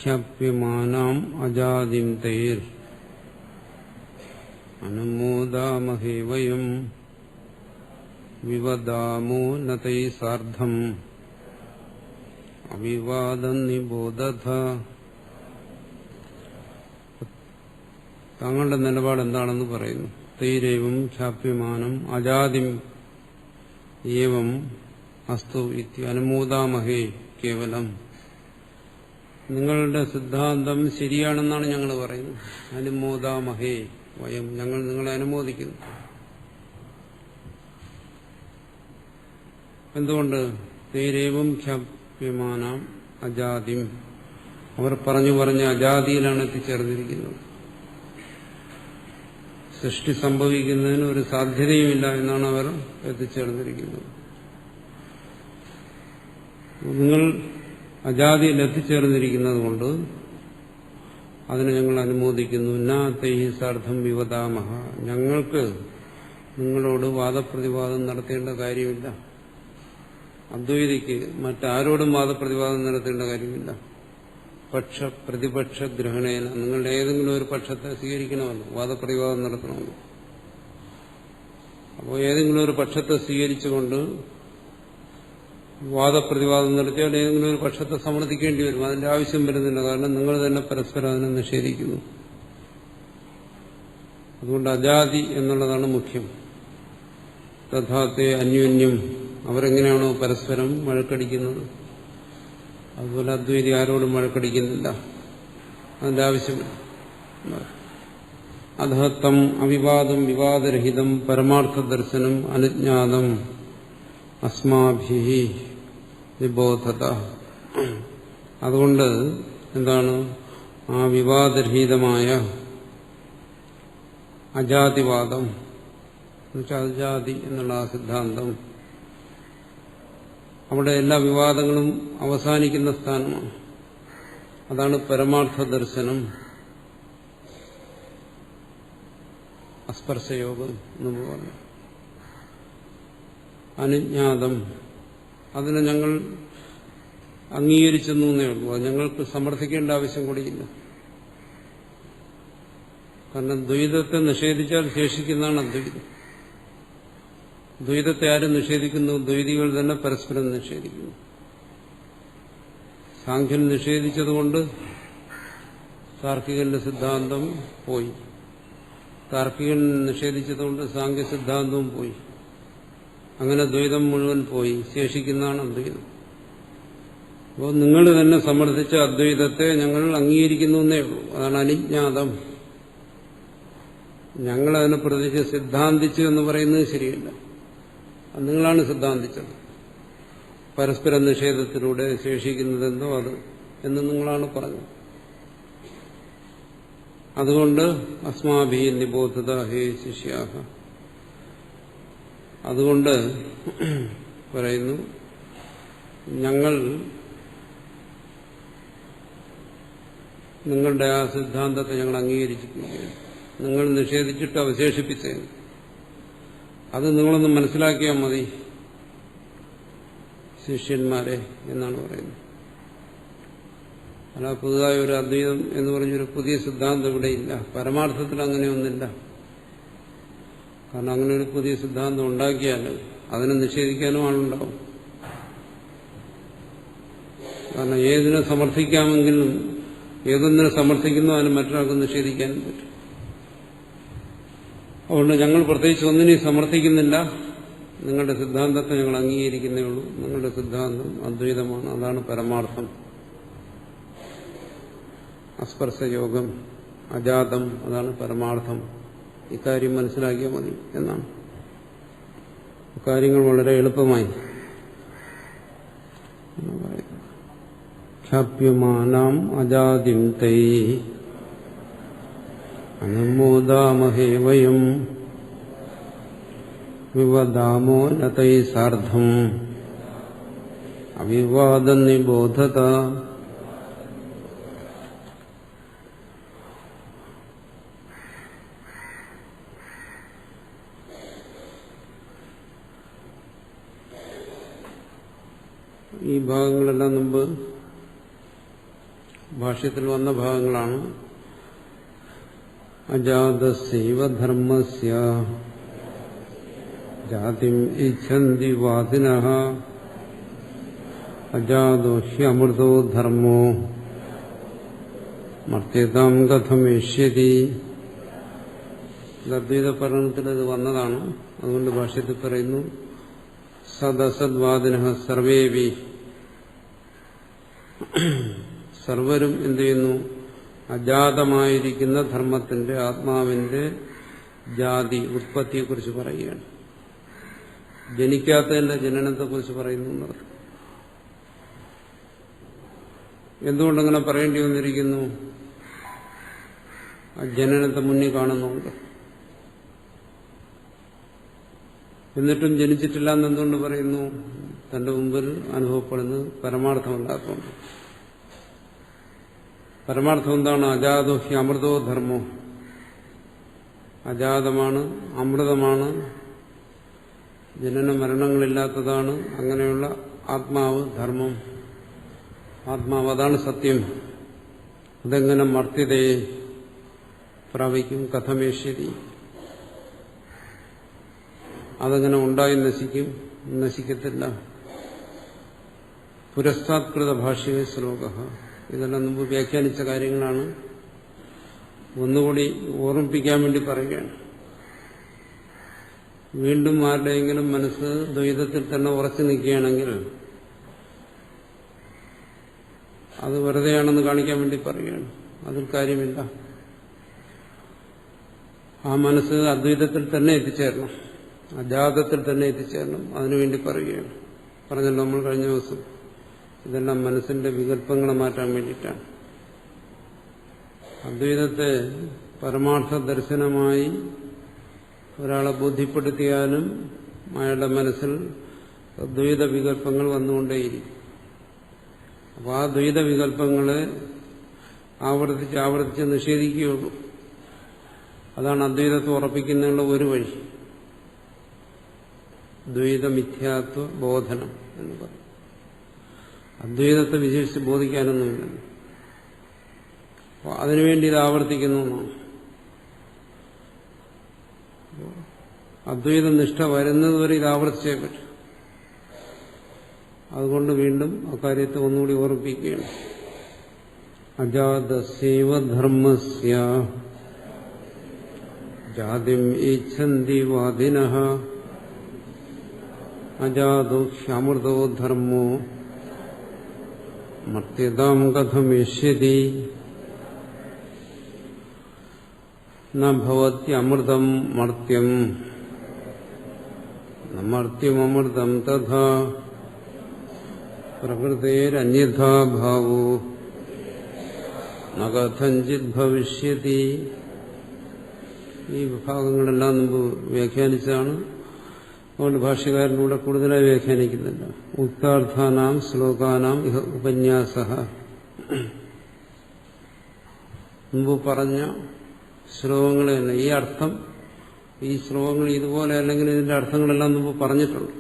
ഖ്യാപ്യമാനാം അജാതിം തൈർ അനുമോദാമഹേ വയം വിവദാമോ ന തൈ സാർദ്ധം അവിവാദം നിബോധത. താങ്കളുടെ നിലപാട് എന്താണെന്ന് പറയുന്നു. തൈരേവം ഖ്യാപ്യമാനം അജാതിം ഏവം അസ്തു ഇതി അനുമോദാമഹേ കേവലം. നിങ്ങളുടെ സിദ്ധാന്തം ശരിയാണെന്നാണ് ഞങ്ങൾ പറയുന്നത്. അനുമോദാമഹേ വയം, ഞങ്ങൾ നിങ്ങളെ അനുമോദിക്കുന്നു. എന്തുകൊണ്ട്? തൈരേവം ഖ്യാപ്യമാനം അജാതിം, അവർ പറഞ്ഞു പറഞ്ഞ് അജാതിയിലാണ് എത്തിച്ചേർന്നിരിക്കുന്നത്. സൃഷ്ടി സംഭവിക്കുന്നതിന് ഒരു സാധ്യതയുമില്ല എന്നാണ് അവർ എത്തിച്ചേർന്നിരിക്കുന്നത്. നിങ്ങൾ അജാതിയിൽ എത്തിച്ചേർന്നിരിക്കുന്നത് കൊണ്ട് അതിനെ ഞങ്ങൾ അനുമോദിക്കുന്നു. നാ തൈഹി സാർദ്ധം വിവദാമഹ, ഞങ്ങൾക്ക് നിങ്ങളോട് വാദപ്രതിവാദം നടത്തേണ്ട കാര്യമില്ല. അദ്വൈതിക്ക് മറ്റാരോടും വാദപ്രതിവാദം നടത്തേണ്ട കാര്യമില്ല. പക്ഷ പ്രതിപക്ഷ ഗ്രഹണേന, നിങ്ങളുടെ ഏതെങ്കിലും ഒരു പക്ഷത്തെ സ്വീകരിക്കണമല്ലോ, വാദപ്രതിവാദം നടത്തണമല്ലോ. അപ്പോൾ ഏതെങ്കിലും ഒരു പക്ഷത്തെ സ്വീകരിച്ചുകൊണ്ട് വാദപ്രതിവാദം നടത്തിയാൽ ഏതെങ്കിലും ഒരു പക്ഷത്തെ സമ്മർദ്ദിക്കേണ്ടി വരും. അതിന്റെ ആവശ്യം വരുന്നില്ല, കാരണം നിങ്ങൾ തന്നെ പരസ്പരം അതിനെ നിഷേധിക്കുന്നു. അതുകൊണ്ട് അജാതി എന്നുള്ളതാണ് മുഖ്യം. തഥാത്തെ അന്യോന്യം, അവരെങ്ങനെയാണോ പരസ്പരം വഴക്കടിക്കുന്നത്, അതുപോലെ അദ്വൈതി ആരോടും വഴക്കടിക്കുന്നില്ല, അതിന്റെ ആവശ്യമില്ല. അധഹത്തം അവിവാദം വിവാദരഹിതം പരമാർത്ഥ ദർശനം അനുജ്ഞാതം അസ്മാഭിഹി നിബോധത. അതുകൊണ്ട് എന്താണ് ആ വിവാദരഹിതമായ അജാതിവാദം, അജാതി എന്നുള്ള ആ സിദ്ധാന്തം, അവിടെ എല്ലാ വിവാദങ്ങളും അവസാനിക്കുന്ന സ്ഥാനമാണ്. അതാണ് പരമാർത്ഥ ദർശനം, അസ്പർശയോഗം എന്ന് പറഞ്ഞു. അനുജ്ഞാതം, അതിനെ ഞങ്ങൾ അംഗീകരിച്ചെന്നേ ഉള്ളൂ. അത് ഞങ്ങൾക്ക് സമർത്ഥിക്കേണ്ട ആവശ്യം കൂടിയില്ല. കാരണം ദ്വൈതത്തെ നിഷേധിച്ചാൽ ശേഷിക്കുന്നതാണ് അദ്വൈതം. ദ്വൈതത്തെ ആരും നിഷേധിക്കുന്നു? ദ്വൈതികൾ തന്നെ പരസ്പരം നിഷേധിക്കുന്നു. സാഖ്യൻ നിഷേധിച്ചതുകൊണ്ട് താർക്കികന്റെ സിദ്ധാന്തം പോയി, താർക്കികൻ നിഷേധിച്ചതുകൊണ്ട് സാഖ്യ സിദ്ധാന്തവും പോയി. അങ്ങനെ ദ്വൈതം മുഴുവൻ പോയി, ശേഷിക്കുന്നതാണ് അദ്വൈതം. അപ്പോൾ നിങ്ങൾ തന്നെ സമർത്ഥിച്ച അദ്വൈതത്തെ ഞങ്ങൾ അംഗീകരിക്കുന്നു എന്നേ ഉള്ളൂ. അതാണ് അനുജ്ഞാതം. ഞങ്ങളതിനെ പ്രതിച്ച് സിദ്ധാന്തിച്ചു എന്ന് പറയുന്നത് ശരിയല്ല. അത് നിങ്ങളാണ് സിദ്ധാന്തിച്ചത്. പരസ്പര നിഷേധത്തിലൂടെ ശേഷിക്കുന്നതെന്തോ അത് എന്ന് നിങ്ങളാണ് പറഞ്ഞത്. അതുകൊണ്ട് അസ്മാഭി നിബോധത ഹേ ശിഷ്യാഹ, അതുകൊണ്ട് പറയുന്നു ഞങ്ങൾ നിങ്ങളുടെ ആ സിദ്ധാന്തത്തെ ഞങ്ങൾ അംഗീകരിച്ചിരിക്കുകയാണ്. നിങ്ങൾ നിഷേധിച്ചിട്ട് അവശേഷിപ്പിച്ചത് അത് നിങ്ങളൊന്ന് മനസ്സിലാക്കിയാൽ മതി ശിഷ്യന്മാരെ എന്നാണ് പറയുന്നത്. അല്ല പുതുതായ ഒരു അദ്വൈതം എന്ന് പറഞ്ഞൊരു പുതിയ സിദ്ധാന്തം ഇവിടെ ഇല്ല. പരമാർത്ഥത്തിൽ അങ്ങനെയൊന്നില്ല. കാരണം അങ്ങനെ ഒരു പുതിയ സിദ്ധാന്തം ഉണ്ടാക്കിയാൽ അതിനെ നിഷേധിക്കാനും ആളുണ്ടാവും. കാരണം ഏതിനെ സമർത്ഥിക്കാമെങ്കിലും ഏതൊന്നിനെ സമർത്ഥിക്കുന്നോ അതിന് മറ്റൊരാൾക്ക് നിഷേധിക്കാനും പറ്റും. അതുകൊണ്ട് ഞങ്ങൾ പ്രത്യേകിച്ച് ഒന്നിനെയും സമർത്ഥിക്കുന്നില്ല. നിങ്ങളുടെ സിദ്ധാന്തത്തെ ഞങ്ങൾ അംഗീകരിക്കുന്നേ ഉള്ളൂ. നിങ്ങളുടെ സിദ്ധാന്തം അദ്വൈതമാണ്, അതാണ് പരമാർത്ഥം. അസ്പർശയോഗം അജാതം, അതാണ് പരമാർത്ഥം. ഇക്കാര്യം മനസ്സിലാക്കിയാൽ മതി എന്നാണ്. കാര്യങ്ങൾ വളരെ എളുപ്പമായി ഖ്യാപ്യമാനാം അജാതിം തൈ അനുമോദാമഹേ വയം വിവദാമോ നതൈ സാർദ്ധം അവിവാദ നിബോധത. ഈ ഭാഗങ്ങളെല്ലാം മുമ്പ് ഭാഷ്യത്തിൽ വന്ന ഭാഗങ്ങളാണ്. അജാതസ്യൈവ ധർമ്മസ്യ ജാതിം ഇച്ഛന്തി വാദിനഃ അജാതോ ഹ്യമൃതോ ധർമ്മോ മർത്യതാം കഥമേഷ്യതി. അദ്വൈത പഠനത്തിൽ ഇത് വന്നതാണ്. അതുകൊണ്ട് ഭാഷ്യത്തിൽ പറയുന്നു സദസദ്വാദിനഃ സർവേവി, സർവരും എന്ത് ചെയ്യുന്നു? അജാതമായിരിക്കുന്ന ധർമ്മത്തിന്റെ ആത്മാവിന്റെ ജാതി ഉത്പത്തിയെക്കുറിച്ച് പറയുകയാണ്. ജനിക്കാത്തതിന്റെ ജനനത്തെക്കുറിച്ച് പറയുന്നു. എന്തുകൊണ്ടങ്ങനെ പറയേണ്ടി വന്നിരിക്കുന്നു? ആ ജനനത്തെ മുന്നിൽ കാണുന്നുണ്ട്. എന്നിട്ടും ജനിച്ചിട്ടില്ല എന്നെന്തുകൊണ്ട് പറയുന്നു? തന്റെ മുമ്പിൽ അനുഭവപ്പെടുന്നത് പരമാർത്ഥമല്ലാത്തതുകൊണ്ട്. പരമാർത്ഥം എന്താണ്? അജാതോ ഹി അമൃതോ ധർമ്മോ, അജാതമാണ്, അമൃതമാണ്, ജനന മരണങ്ങളില്ലാത്തതാണ്. അങ്ങനെയുള്ള ആത്മാവ് ധർമ്മം, ആത്മാവ് അതാണ് സത്യം. അതെങ്ങനെ മർത്യതയെ പ്രാപിക്കും? കഥമേശ്വരി, അതെങ്ങനെ ഉണ്ടായി നശിക്കും? നശിക്കത്തില്ല. പുരസ്താത്കൃത ഭാഷയെ ശ്ലോക, ഇതെല്ലാം മുമ്പ് വ്യാഖ്യാനിച്ച കാര്യങ്ങളാണ്. ഒന്നുകൂടി ഓർമ്മിപ്പിക്കാൻ വേണ്ടി പറയുകയാണ്. വീണ്ടും ആരുടെയെങ്കിലും മനസ്സ് ദ്വൈതത്തിൽ തന്നെ ഉറച്ചു നിൽക്കുകയാണെങ്കിൽ അത് വെറുതെയാണെന്ന് കാണിക്കാൻ വേണ്ടി പറയുകയാണ്. അതിൽ കാര്യമില്ല. ആ മനസ്സ് അദ്വൈതത്തിൽ തന്നെ എത്തിച്ചേരണം, അജാതത്തിൽ തന്നെ എത്തിച്ചേരണം. അതിനുവേണ്ടി പറയുകയാണ്. പറഞ്ഞല്ലോ നമ്മൾ കഴിഞ്ഞ ദിവസം, ഇതെല്ലാം മനസ്സിന്റെ വികല്പങ്ങളെ മാറ്റാൻ വേണ്ടിയിട്ടാണ്. അദ്വൈതത്തെ പരമാർത്ഥ ദർശനമായി ഒരാളെ ബോധ്യപ്പെടുത്തിയാലും അയാളുടെ മനസ്സിൽ ദ്വൈത വികല്പങ്ങൾ വന്നുകൊണ്ടേയിരിക്കും. അപ്പോൾ ആ ദ്വൈത വികല്പങ്ങളെ ആവർത്തിച്ച് ആവർത്തിച്ച് നിഷേധിക്കുകയുള്ളൂ. അതാണ് അദ്വൈതത്തെ ഉറപ്പിക്കുന്നതിനുള്ള ഒരു വഴി. ദ്വൈതമിഥ്യാത്വ ബോധനം എന്ന് പറയും. അദ്വൈതത്തെ വിശേഷിച്ച് ബോധിക്കാനൊന്നുമില്ല. അപ്പോൾ അതിനുവേണ്ടി ഇത് ആവർത്തിക്കുന്നു എന്നാണ്. അദ്വൈത നിഷ്ഠ വരുന്നതുവരെ ഇത് ആവർത്തിച്ചേ പറ്റും. അതുകൊണ്ട് വീണ്ടും അക്കാര്യത്തെ ഒന്നുകൂടി ഓർമ്മിപ്പിക്കുകയാണ്. അജാതസ്യൈവ ധർമ്മസ്യ ജാതിം ഇച്ഛന്തി വാദിനഃ അജാതോ ഹ്യമൃതോ ധർമ്മോ മർത്യതാം കഥമിഷ്യതി ന ഭവത്യമൃതം മർത്യം ന മർത്യമമൃതം തഥാ പ്രകൃതേരന്യഥാ ഭാവോ ന കഥഞ്ചിത് ഭവിഷ്യതി. ഈ വിഭാഗങ്ങളെല്ലാം മുമ്പ് വ്യാഖ്യാനിച്ചതാണ്. അതുകൊണ്ട് ഭാഷ്യകാരനൂടെ കൂടുതലായി വ്യാഖ്യാനിക്കുന്നില്ല. ഉക്താർത്ഥാനാം ശ്ലോകാനാം ഇഹ ഉപന്യാസഃ. മുമ്പ് പറഞ്ഞ ശ്ലോകങ്ങൾ തന്നെ ഈ അർത്ഥം, ഈ ശ്ലോകങ്ങൾ ഇതുപോലെ അല്ലെങ്കിൽ ഇതിന്റെ അർത്ഥങ്ങളെല്ലാം മുമ്പ് പറഞ്ഞിട്ടുണ്ട്.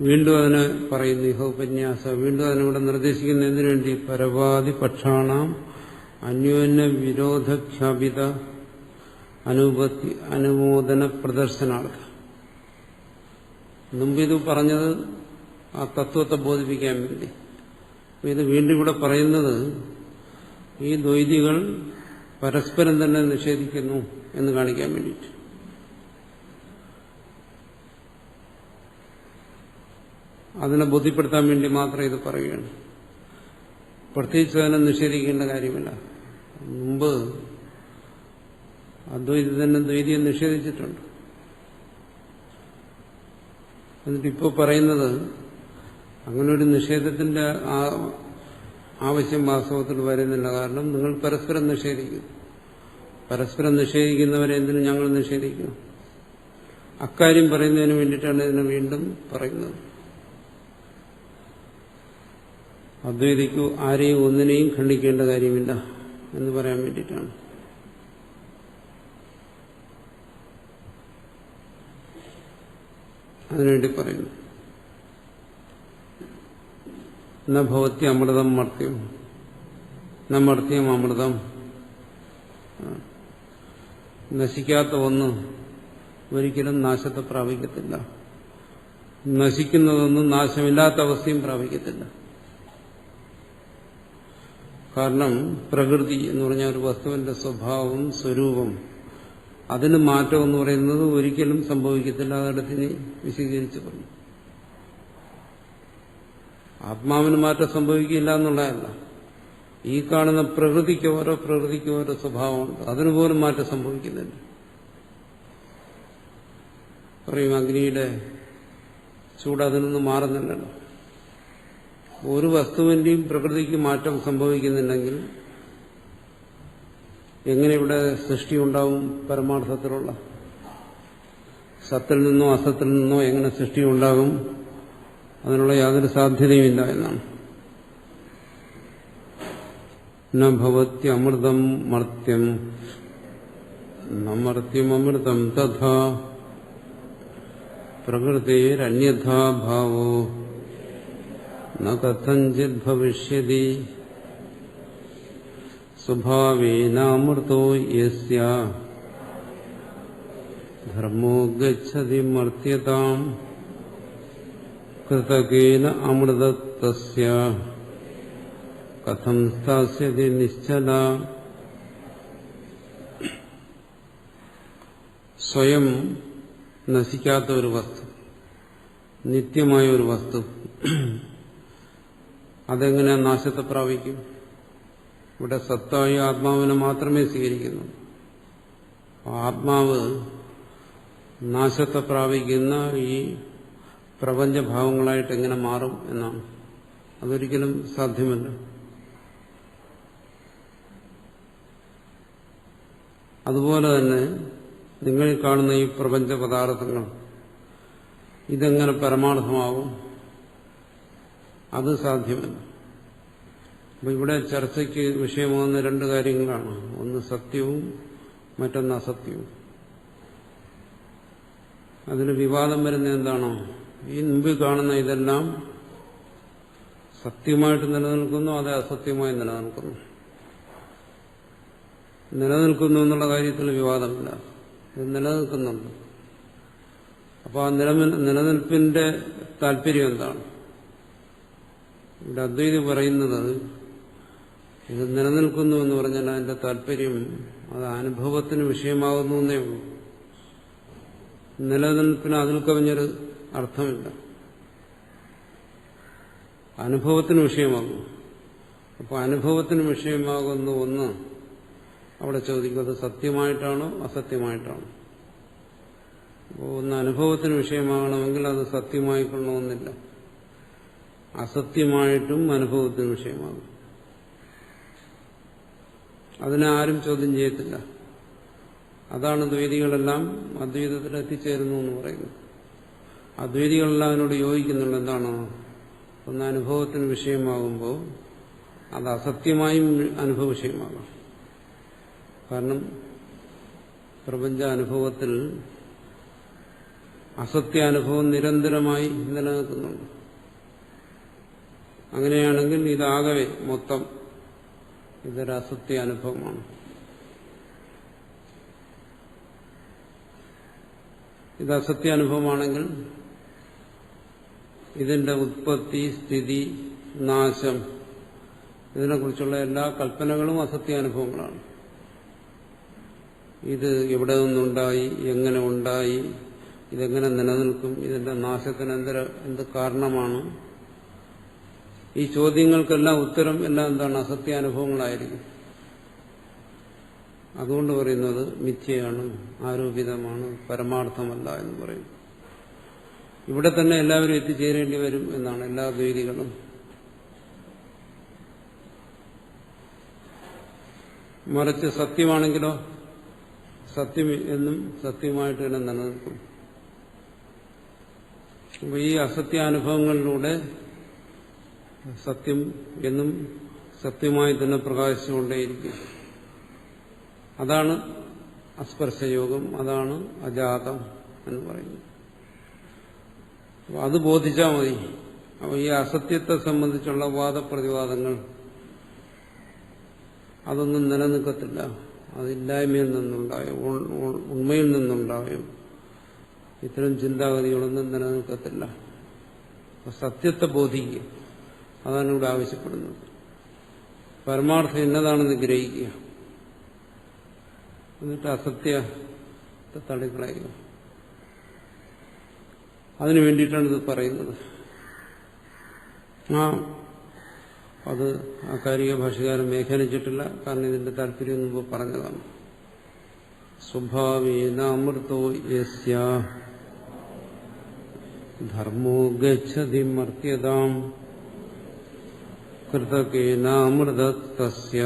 വീണ്ടും അതിനെ പറയുന്നു ഇഹ ഉപന്യാസ. വീണ്ടും അതിനൂടെ നിർദ്ദേശിക്കുന്ന എന്തിനു വേണ്ടി? പരവാദി പക്ഷാണാം അന്യോന്യ വിരോധഖ്യാപിത അനുമോദന പ്രദർശനാർത്ഥം. മുമ്പ് ഇത് പറഞ്ഞത് ആ തത്വത്തെ ബോധിപ്പിക്കാൻ വേണ്ടി. ഇത് വീണ്ടും ഇവിടെ പറയുന്നത് ഈ ദ്വൈതികൾ പരസ്പരം തന്നെ നിഷേധിക്കുന്നു എന്ന് കാണിക്കാൻ വേണ്ടിയിട്ട്. അതിനെ ബോധ്യപ്പെടുത്താൻ വേണ്ടി മാത്രം ഇത് പറയുകയാണ്. പ്രത്യേകിച്ച് അതിനെ നിഷേധിക്കേണ്ട കാര്യമില്ല. മുമ്പ് അദ്വൈതം തന്നെ ദ്വൈതിയെ നിഷേധിച്ചിട്ടുണ്ട്. എന്നിട്ടിപ്പോൾ പറയുന്നത് അങ്ങനെ ഒരു നിഷേധത്തിന്റെ ആവശ്യം വാസ്തവത്തിൽ വരുന്നില്ല. കാരണം നിങ്ങൾ പരസ്പരം നിഷേധിക്കുന്നു. പരസ്പരം നിഷേധിക്കുന്നവരെ എന്തിനും ഞങ്ങൾ നിഷേധിക്കുന്നു? അക്കാര്യം പറയുന്നതിന് വേണ്ടിയിട്ടാണ് ഇതിനെ വീണ്ടും പറയുന്നത്. അദ്വൈതിക്കു ആരെയും ഒന്നിനെയും ഖണ്ഡിക്കേണ്ട കാര്യമില്ല എന്ന് പറയാൻ വേണ്ടിയിട്ടാണ്. അതിനുവേണ്ടി പറയുന്നു. ന ഭവത്തി അമൃതം മർത്യം ന മർത്യം അമൃതം. നശിക്കാത്ത ഒന്ന് ഒരിക്കലും നാശത്തെ പ്രാപിക്കത്തില്ല. നശിക്കുന്നതൊന്നും നാശമില്ലാത്ത അവസ്ഥയും പ്രാപിക്കത്തില്ല. കാരണം പ്രകൃതി എന്ന് പറഞ്ഞ ഒരു വസ്തുവിന്റെ സ്വഭാവം, സ്വരൂപം, അതിന് മാറ്റം എന്ന് പറയുന്നത് ഒരിക്കലും സംഭവിക്കത്തില്ല. അതടുത്തിന് വിശദീകരിച്ച് പറഞ്ഞു. ആത്മാവിന് മാറ്റം സംഭവിക്കില്ല എന്നുള്ളതല്ല. ഈ കാണുന്ന പ്രകൃതിക്ക് ഓരോ സ്വഭാവമുണ്ട്. അതിന് പോലും മാറ്റം സംഭവിക്കുന്നില്ല. പറയും അഗ്നിയുടെ ചൂട് അതിൽ നിന്ന് മാറുന്നില്ലല്ലോ. ഒരു വസ്തുവിന്റെയും പ്രകൃതിക്ക് മാറ്റം സംഭവിക്കുന്നുണ്ടെങ്കിൽ എങ്ങനെ ഇവിടെ സൃഷ്ടി ഉണ്ടാവും? പരമാർത്ഥത്തിലുള്ള സത്തിൽ നിന്നോ അസത്തിൽ നിന്നോ എങ്ങനെ സൃഷ്ടി ഉണ്ടാകും? അതിനുള്ള യാതൊരു സാധ്യതയുമില്ല എന്നാണ്. ന ഭവത്തി അമൃതം മർത്യം ന മർത്യം അമൃതം തഥാ പ്രകൃതേരന്യഥാ ഭാവോ ന കഥഞ്ചിത് ഭവിഷ്യതി സ്വഭാവേനാമൃതോ യസ്യ ധർമ്മോ ഗച്ഛതി മർത്യതാം കൃതകേന അമൃതസ്യ കഥം സ്ഥാസ്യതി നിശ്ചല. സ്വയം നശിക്കാത്ത ഒരു വസ്തു, നിത്യമായ ഒരു വസ്തു, അതെങ്ങനെ നാശത്തെ പ്രാപിക്കും? ഇവിടെ സത്തായ ആത്മാവിനെ മാത്രമേ സ്വീകരിക്കുന്നു. ആത്മാവ് നാശത്തെ പ്രാപിക്കുന്ന ഈ പ്രപഞ്ചഭാവങ്ങളായിട്ട് എങ്ങനെ മാറും എന്നാണ്. അതൊരിക്കലും സാധ്യമല്ല. അതുപോലെ തന്നെ നിങ്ങൾ കാണുന്ന ഈ പ്രപഞ്ച പദാർത്ഥങ്ങൾ ഇതെങ്ങനെ പരമാർത്ഥമാവും? അത് സാധ്യമല്ല. അപ്പൊ ഇവിടെ ചർച്ചയ്ക്ക് വിഷയമാകുന്ന രണ്ട് കാര്യങ്ങളാണ്. ഒന്ന് സത്യവും മറ്റൊന്ന് അസത്യവും. അതിന് വിവാദം വരുന്ന എന്താണോ? ഈ മുമ്പിൽ കാണുന്ന ഇതെല്ലാം സത്യമായിട്ട് നിലനിൽക്കുന്നു, അത് അസത്യമായി നിലനിൽക്കുന്നു. നിലനിൽക്കുന്നു എന്നുള്ള കാര്യത്തിൽ വിവാദമില്ല. ഇത് നിലനിൽക്കുന്നുണ്ട്. അപ്പോൾ ആ നിലനിൽപ്പിന്റെ താല്പര്യം എന്താണ്? ഇവിടെ അദ്വൈതി പറയുന്നത് ഇത് നിലനിൽക്കുന്നു എന്ന് പറഞ്ഞാൽ അതിന്റെ താല്പര്യം അത് അനുഭവത്തിന് വിഷയമാകുന്നു എന്നേ ഉള്ളൂ. നിലനിൽപ്പിന് അതിൽ കവിഞ്ഞൊരു അർത്ഥമില്ല. അനുഭവത്തിന് വിഷയമാകുന്നു. അപ്പോൾ അനുഭവത്തിന് വിഷയമാകുന്ന ഒന്ന് അവിടെ ചോദിക്കുന്നത് സത്യമായിട്ടാണോ അസത്യമായിട്ടാണോ? അപ്പോൾ ഒന്ന് അനുഭവത്തിന് വിഷയമാകണമെങ്കിൽ അത് സത്യമായിക്കൊള്ളണമെന്നില്ല. അസത്യമായിട്ടും അനുഭവത്തിന് വിഷയമാകും. അതിനെ ആരും ചോദ്യം ചെയ്യത്തില്ല. അതാണ് ദ്വൈതികളെല്ലാം അദ്വൈതത്തിൽ എത്തിച്ചേരുന്നു എന്ന് പറയുന്നത്. അദ്വൈതികളെല്ലാം അതിനോട് യോജിക്കുന്നുണ്ട്. എന്താണ്? ഒന്ന് അനുഭവത്തിന് വിഷയമാകുമ്പോൾ അത് അസത്യമായും അനുഭവ വിഷയമാകാം. കാരണം പ്രപഞ്ച അനുഭവത്തിൽ അസത്യാനുഭവം നിരന്തരമായി നിലനിൽക്കുന്നുണ്ട്. അങ്ങനെയാണെങ്കിൽ ഇതാകവെ മൊത്തം ഇതൊരു അസത്യ അനുഭവമാണ്. ഇത് അസത്യാനുഭവമാണെങ്കിൽ ഇതിന്റെ ഉത്പത്തി, സ്ഥിതി, നാശം ഇതിനെക്കുറിച്ചുള്ള എല്ലാ കൽപ്പനകളും അസത്യാനുഭവങ്ങളാണ്. ഇത് എവിടെ നിന്നുണ്ടായി, എങ്ങനെ ഉണ്ടായി, ഇതെങ്ങനെ നിലനിൽക്കും, ഇതിന്റെ നാശത്തിന് എന്ത് കാരണമാണ്, ഈ ചോദ്യങ്ങൾക്കെല്ലാം ഉത്തരം എല്ലാം എന്താണ്? അസത്യാനുഭവങ്ങളായിരിക്കും. അതുകൊണ്ട് പറയുന്നത് മിഥ്യയാണ്, ആരോപിതമാണ്, പരമാർത്ഥമല്ല എന്ന് പറയും. ഇവിടെ തന്നെ എല്ലാവരും എത്തിച്ചേരേണ്ടി വരും എന്നാണ് എല്ലാ ദ്വൈതികളും. മറിച്ച് സത്യമാണെങ്കിലോ സത്യം എന്നും സത്യമായിട്ട് തന്നെ നിലനിൽക്കും. അപ്പോൾ ഈ അസത്യാനുഭവങ്ങളിലൂടെ സത്യം എന്നും സത്യമായി തന്നെ പ്രകാശിച്ചുകൊണ്ടേയിരിക്കും. അതാണ് അസ്പർശയോഗം, അതാണ് അജാതം എന്ന് പറയുന്നത്. അത് ബോധിച്ചാൽ മതി. അപ്പോൾ ഈ അസത്യത്തെ സംബന്ധിച്ചുള്ള വാദപ്രതിവാദങ്ങൾ അതൊന്നും നിലനിൽക്കത്തില്ല. അതില്ലായ്മയിൽ നിന്നുണ്ടായോ, ഉണ്മയിൽ നിന്നുണ്ടായോ, ഇത്തരം ചിന്താഗതികളൊന്നും നിലനിൽക്കത്തില്ല. സത്യത്തെ ബോധിക്കുക, അതാണ് ഇവിടെ ആവശ്യപ്പെടുന്നത്. പരമാർത്ഥം എന്നതാണെന്ന് ഗ്രഹിക്കുക, എന്നിട്ട് അസത്യത്തെ തള്ളിക്കളയുക. അതിനു വേണ്ടിയിട്ടാണ് ഇത് പറയുന്നത്. അത് ആകാരിക ഭാഷകാരൻ വ്യാഖ്യാനിച്ചിട്ടില്ല. കാരണം ഇതിന്റെ താല്പര്യം മുമ്പ് പറഞ്ഞതാണ്. സ്വഭാവേന അമൃതോ യസ്യ ധർമ്മോ ഗച്ഛതി മർത്യതാം കൃതകേന അമൃതസ്യ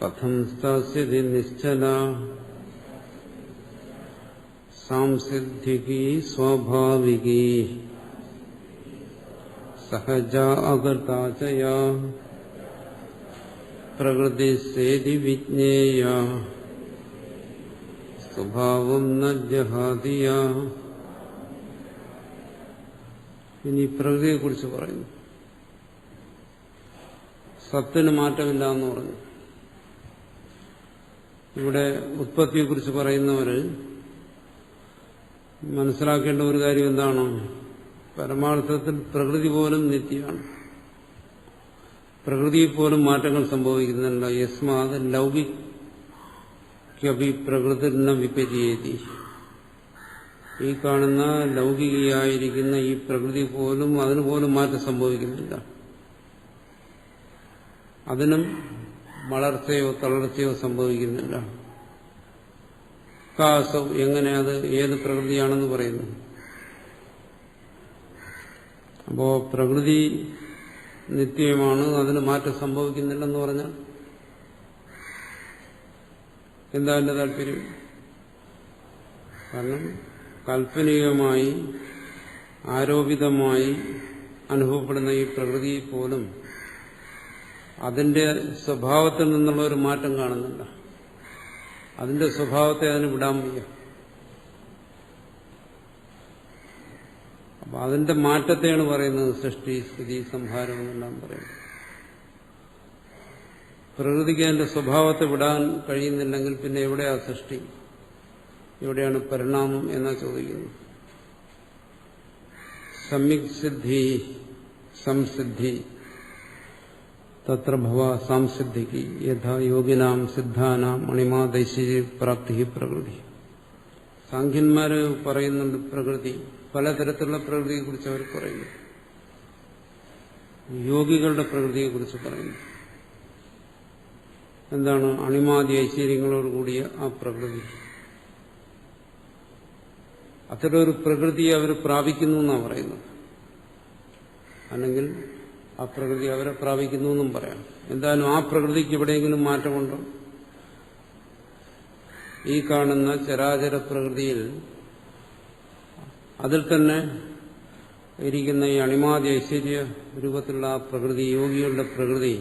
കഥം സ്ഥാസ്യതി നിശ്ചല സാംസിദ്ധികി സ്വാഭാവികി സഹജ അകർത്താചയ പ്രകൃതി സേതി വിജ്ഞേയ സ്വഭാവം ന ജഹാദിയ. ഇനി പ്രകൃതിയെക്കുറിച്ച് പറയുന്നു. സത്തിന് മാറ്റമില്ല എന്ന് പറഞ്ഞു. ഇവിടെ ഉത്പത്തിയെക്കുറിച്ച് പറയുന്നവര് മനസ്സിലാക്കേണ്ട ഒരു കാര്യം എന്താണ്? പരമാർത്ഥത്തിൽ പ്രകൃതി പോലും നിത്യമാണ്. പ്രകൃതിയിൽ പോലും മാറ്റങ്ങൾ സംഭവിക്കുന്നില്ല. യസ്മാത് ലൗകികഭി പ്രകൃതി ന വിപരീയതി. ഈ കാണുന്ന ലൗകികയായിരിക്കുന്ന ഈ പ്രകൃതി പോലും അതിന് പോലും മാറ്റം സംഭവിക്കുന്നില്ല. അതിനും വളർച്ചയോ തളർച്ചയോ സംഭവിക്കുന്നില്ല. കാസവ് എങ്ങനെ അത് ഏത് പ്രകൃതിയാണെന്ന് പറയുന്നു. അപ്പോ പ്രകൃതി നിത്യമാണ്, അതിന് മാറ്റം സംഭവിക്കുന്നില്ലെന്ന് പറഞ്ഞാൽ എന്താ എന്റെ താല്പര്യം? കാരണം കാൽപ്പനികമായി ആരോപിതമായി അനുഭവപ്പെടുന്ന ഈ പ്രകൃതി പോലും അതിന്റെ സ്വഭാവത്തിൽ നിന്നുള്ള ഒരു മാറ്റം കാണുന്നില്ല. അതിന്റെ സ്വഭാവത്തെ അതിന് വിടാൻ വയ്യ. അപ്പൊ അതിന്റെ മാറ്റത്തെയാണ് പറയുന്നത് സൃഷ്ടി സ്ഥിതി സംഹാരം എന്നെല്ലാം പറയുന്നത്. പ്രകൃതിക്ക് അതിന്റെ സ്വഭാവത്തെ വിടാൻ കഴിയുന്നില്ലെങ്കിൽ പിന്നെ എവിടെയാ സൃഷ്ടി, എവിടെയാണ് പരിണാമം എന്നാ ചോദിക്കുന്നത്. സമ്യക് സിദ്ധി സംസിദ്ധി തത്ര ഭവ സംസിദ്ധിക്ക് യഥാ യോഗിനാം സിദ്ധാനാം അണിമാദൈശ്വര്യ പ്രാപ്തി പ്രകൃതി. സാഖ്യന്മാര് പറയുന്നുണ്ട് പ്രകൃതി, പലതരത്തിലുള്ള പ്രകൃതിയെക്കുറിച്ച് അവർ പറയുന്നു. യോഗികളുടെ പ്രകൃതിയെക്കുറിച്ച് പറയുന്നു. എന്താണ്? അണിമാദി ഐശ്വര്യങ്ങളോട് കൂടിയ ആ പ്രകൃതി. അത്തരമൊരു പ്രകൃതിയെ അവർ പ്രാപിക്കുന്നു എന്നാണ് പറയുന്നത്. അല്ലെങ്കിൽ ആ പ്രകൃതി അവരെ പ്രാപിക്കുന്നു എന്നും പറയാം. എന്തായാലും ആ പ്രകൃതിക്ക് എവിടെയെങ്കിലും മാറ്റമുണ്ടോ? ഈ കാണുന്ന ചരാചര പ്രകൃതിയിൽ അതിൽ തന്നെ ഇരിക്കുന്ന ഈ അണിമാദി ഐശ്വര്യ രൂപത്തിലുള്ള ആ പ്രകൃതി, യോഗികളുടെ പ്രകൃതി,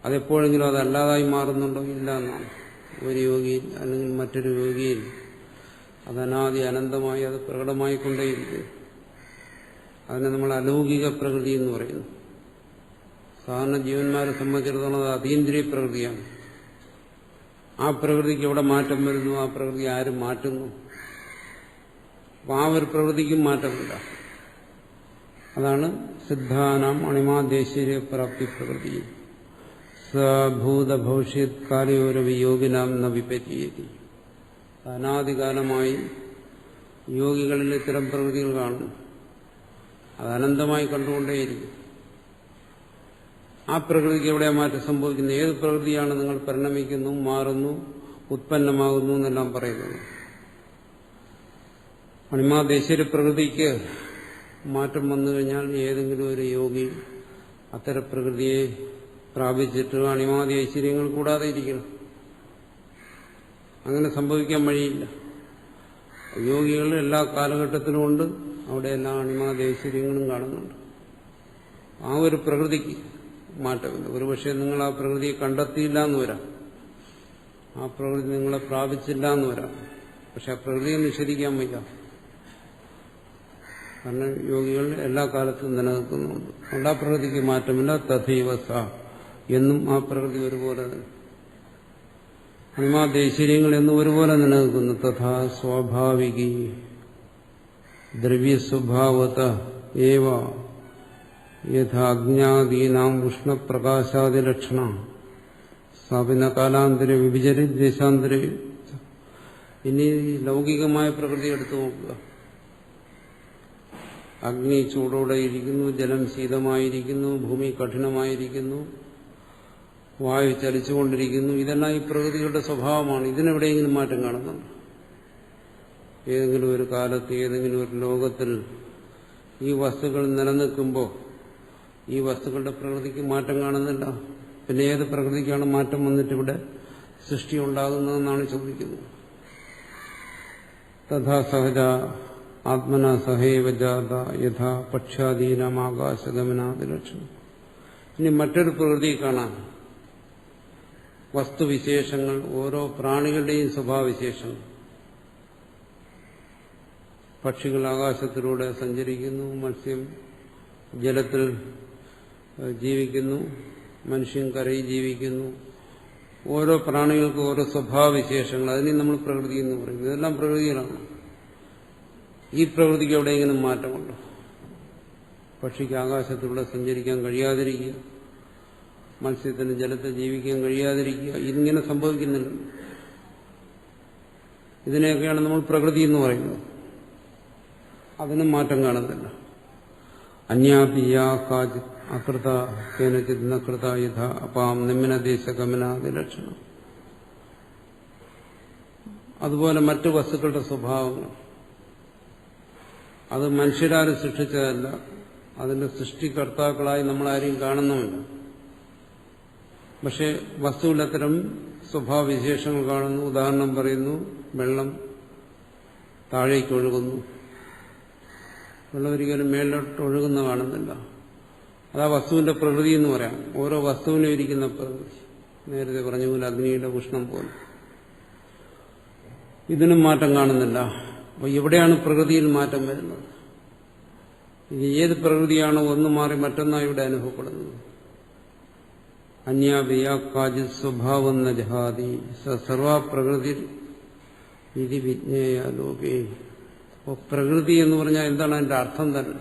അതെപ്പോഴെങ്കിലും അതല്ലാതായി മാറുന്നുണ്ടോ? ഇല്ല എന്നാണ്. ഒരു യോഗിയിൽ അല്ലെങ്കിൽ മറ്റൊരു യോഗിയിൽ അത് അനാദി അനന്തമായി അത് പ്രകടമായിക്കൊണ്ടേയിരിക്കും. അതിനെ നമ്മൾ അലൗകിക പ്രകൃതി എന്ന് പറയുന്നു. സാധാരണ ജീവന്മാരെ സംബന്ധിച്ചിടത്തോളം അത് അതീന്ദ്രിയ പ്രകൃതിയാണ്. ആ പ്രകൃതിക്ക് എവിടെ മാറ്റം വരുന്നു, ആ പ്രകൃതി ആരും മാറ്റുന്നു. അപ്പം ആ ഒരു പ്രകൃതിക്കും മാറ്റമില്ല. അതാണ് സിദ്ധാനാം അണിമാദേശീയ പ്രാപ്തി പ്രകൃതി. സഭൂത ഭവിഷ്യത് കാലയോരവി യോഗിനാം ന വിപരീതി. അനാദികാലമായി യോഗികളിൽ ഇത്തരം പ്രകൃതികൾ കാണുന്നു. അത് അനന്തമായി കണ്ടുകൊണ്ടേയിരിക്കും. ആ പ്രകൃതിക്ക് എവിടെയാ മാറ്റം സംഭവിക്കുന്നത്? ഏത് പ്രകൃതിയാണ് നിങ്ങൾ പരിണമിക്കുന്നു, മാറുന്നു, ഉത്പന്നമാകുന്നു എന്നെല്ലാം പറയുന്നത്? അണിമാദേശീയ പ്രകൃതിക്ക് മാറ്റം വന്നു കഴിഞ്ഞാൽ ഏതെങ്കിലും ഒരു യോഗി അത്തരം പ്രകൃതിയെ പ്രാപിച്ചിട്ട് അണിമാദി ഐശ്വര്യങ്ങൾ കൂടാതെ ഇരിക്കണം. അങ്ങനെ സംഭവിക്കാൻ വഴിയില്ല. യോഗികൾ എല്ലാ കാലഘട്ടത്തിലും ഉണ്ട്. അവിടെ എല്ലാ അണിമാദി ഐശ്വര്യങ്ങളും കാണുന്നുണ്ട്. ആ ഒരു പ്രകൃതിക്ക് മാറ്റമില്ല. ഒരുപക്ഷെ നിങ്ങൾ ആ പ്രകൃതിയെ കണ്ടെത്തിയില്ല എന്ന് വരാം, ആ പ്രകൃതി നിങ്ങളെ പ്രാപിച്ചില്ല എന്ന് വരാം. പക്ഷെ ആ പ്രകൃതിയെ നിഷേധിക്കാൻ വയ്യ. കാരണം യോഗികൾ എല്ലാ കാലത്തും നിലനിൽക്കുന്നുണ്ട്. അതുകൊണ്ട് ആ പ്രകൃതിക്ക് മാറ്റമില്ല. തഥൈവ സ എന്നും ആ പ്രകൃതി ഒരുപോലെ അണിമാദേശീര്യങ്ങൾ എന്നും ഒരുപോലെ നിലനിൽക്കുന്നു. തഥാ സ്വാഭാവികി ദ്രവ്യസ്വഭാവത ഏവ യഥാ അജ്ഞാദീനാം ഉഷ്ണപ്രകാശാദിലക്ഷണ സ്ഥാപിന കാലാന്തര വിഭജന ദേശാന്തര. ഇനി ലൗകികമായ പ്രകൃതി എടുത്തു നോക്കുക. അഗ്നി ചൂടോടെ ഇരിക്കുന്നു, ജലം ശീതമായിരിക്കുന്നു, ഭൂമി കഠിനമായിരിക്കുന്നു, വായു ചലിച്ചുകൊണ്ടിരിക്കുന്നു. ഇതെല്ലാം ഈ പ്രകൃതികളുടെ സ്വഭാവമാണ്. ഇതിനെവിടെയെങ്കിലും മാറ്റം കാണുന്നുണ്ട്? ഏതെങ്കിലും ഒരു കാലത്ത് ഏതെങ്കിലും ഒരു ലോകത്തിൽ ഈ വസ്തുക്കൾ നിലനിൽക്കുമ്പോൾ ഈ വസ്തുക്കളുടെ പ്രകൃതിക്ക് മാറ്റം കാണുന്നില്ല. പിന്നെ ഏത് പ്രകൃതിക്കാണ് മാറ്റം വന്നിട്ടിവിടെ സൃഷ്ടി ഉണ്ടാകുന്നതെന്നാണ് ചോദിക്കുന്നത്. തഥാ സഹജ ആത്മന സഹൈവ ജാത യഥാ പക്ഷാദീനം ആകാശഗമനാദിലക്ഷണം. ഇനി മറ്റൊരു പ്രകൃതി കാണാം. വസ്തുവിശേഷങ്ങൾ, ഓരോ പ്രാണികളുടെയും സ്വഭാവവിശേഷങ്ങൾ. പക്ഷികൾ ആകാശത്തിലൂടെ സഞ്ചരിക്കുന്നു, മത്സ്യം ജലത്തിൽ ജീവിക്കുന്നു, മനുഷ്യൻ കരയിൽ ജീവിക്കുന്നു. ഓരോ പ്രാണികൾക്കും ഓരോ സ്വഭാവവിശേഷങ്ങൾ. അതിനെ നമ്മൾ പ്രകൃതി എന്ന് പറയുന്നത്. ഇതെല്ലാം പ്രകൃതിയിലാണ്. ഈ പ്രകൃതിക്ക് എവിടെയെങ്കിലും മാറ്റമുണ്ടോ? പക്ഷിക്ക് ആകാശത്തിലൂടെ സഞ്ചരിക്കാൻ കഴിയാതിരിക്കുക, മത്സ്യത്തിന് ജലത്തിൽ ജീവിക്കാൻ കഴിയാതിരിക്കുക, ഇതിങ്ങനെ സംഭവിക്കുന്നില്ല. ഇതിനെയൊക്കെയാണ് നമ്മൾ പ്രകൃതി എന്ന് പറയുന്നത്. അതിനും മാറ്റം കാണുന്നില്ല. അന്യാപിയാ കാചിത് അകൃത കേനചിത് നകൃത യഥ അപാം നിമ്നദേശഗമനാദി ലക്ഷണം. അതുപോലെ മറ്റു വസ്തുക്കളുടെ സ്വഭാവങ്ങൾ അത് മനുഷ്യരാരും സൃഷ്ടിച്ചതല്ല. അതിന്റെ സൃഷ്ടികർത്താക്കളായി നമ്മളാരെയും കാണുന്നുമില്ല. പക്ഷെ വസ്തുവിൽ അത്തരം സ്വഭാവവിശേഷങ്ങൾ കാണുന്നു. ഉദാഹരണം പറയുന്നു, വെള്ളം താഴേക്ക് ഒഴുകുന്നു. വെള്ളം ഒരിക്കലും മേലോട്ട് ഒഴുകുന്ന കാണുന്നില്ല. അതാ വസ്തുവിന്റെ പ്രകൃതി എന്ന് പറയാം. ഓരോ വസ്തുവിനും ഇരിക്കുന്ന പ്രകൃതി. നേരത്തെ പറഞ്ഞ പോലെ അഗ്നിയുടെ ഉഷ്ണം പോലെ ഇതിനും മാറ്റം കാണുന്നില്ല. അപ്പൊ എവിടെയാണ് പ്രകൃതിയിൽ മാറ്റം വരുന്നത്? ഇനി ഏത് പ്രകൃതിയാണോ ഒന്ന് മാറി മറ്റൊന്നായി ഇവിടെ അനുഭവപ്പെടുന്നത്? അന്യാപിയാക്കാജി സ്വഭാവം ന ജഹാതി സർവപ്രകൃതി ഇത് വിജ്ഞേയ ലോകേ. അപ്പോൾ പ്രകൃതി എന്ന് പറഞ്ഞാൽ എന്താണ് അതിന്റെ അർത്ഥം തന്നെ?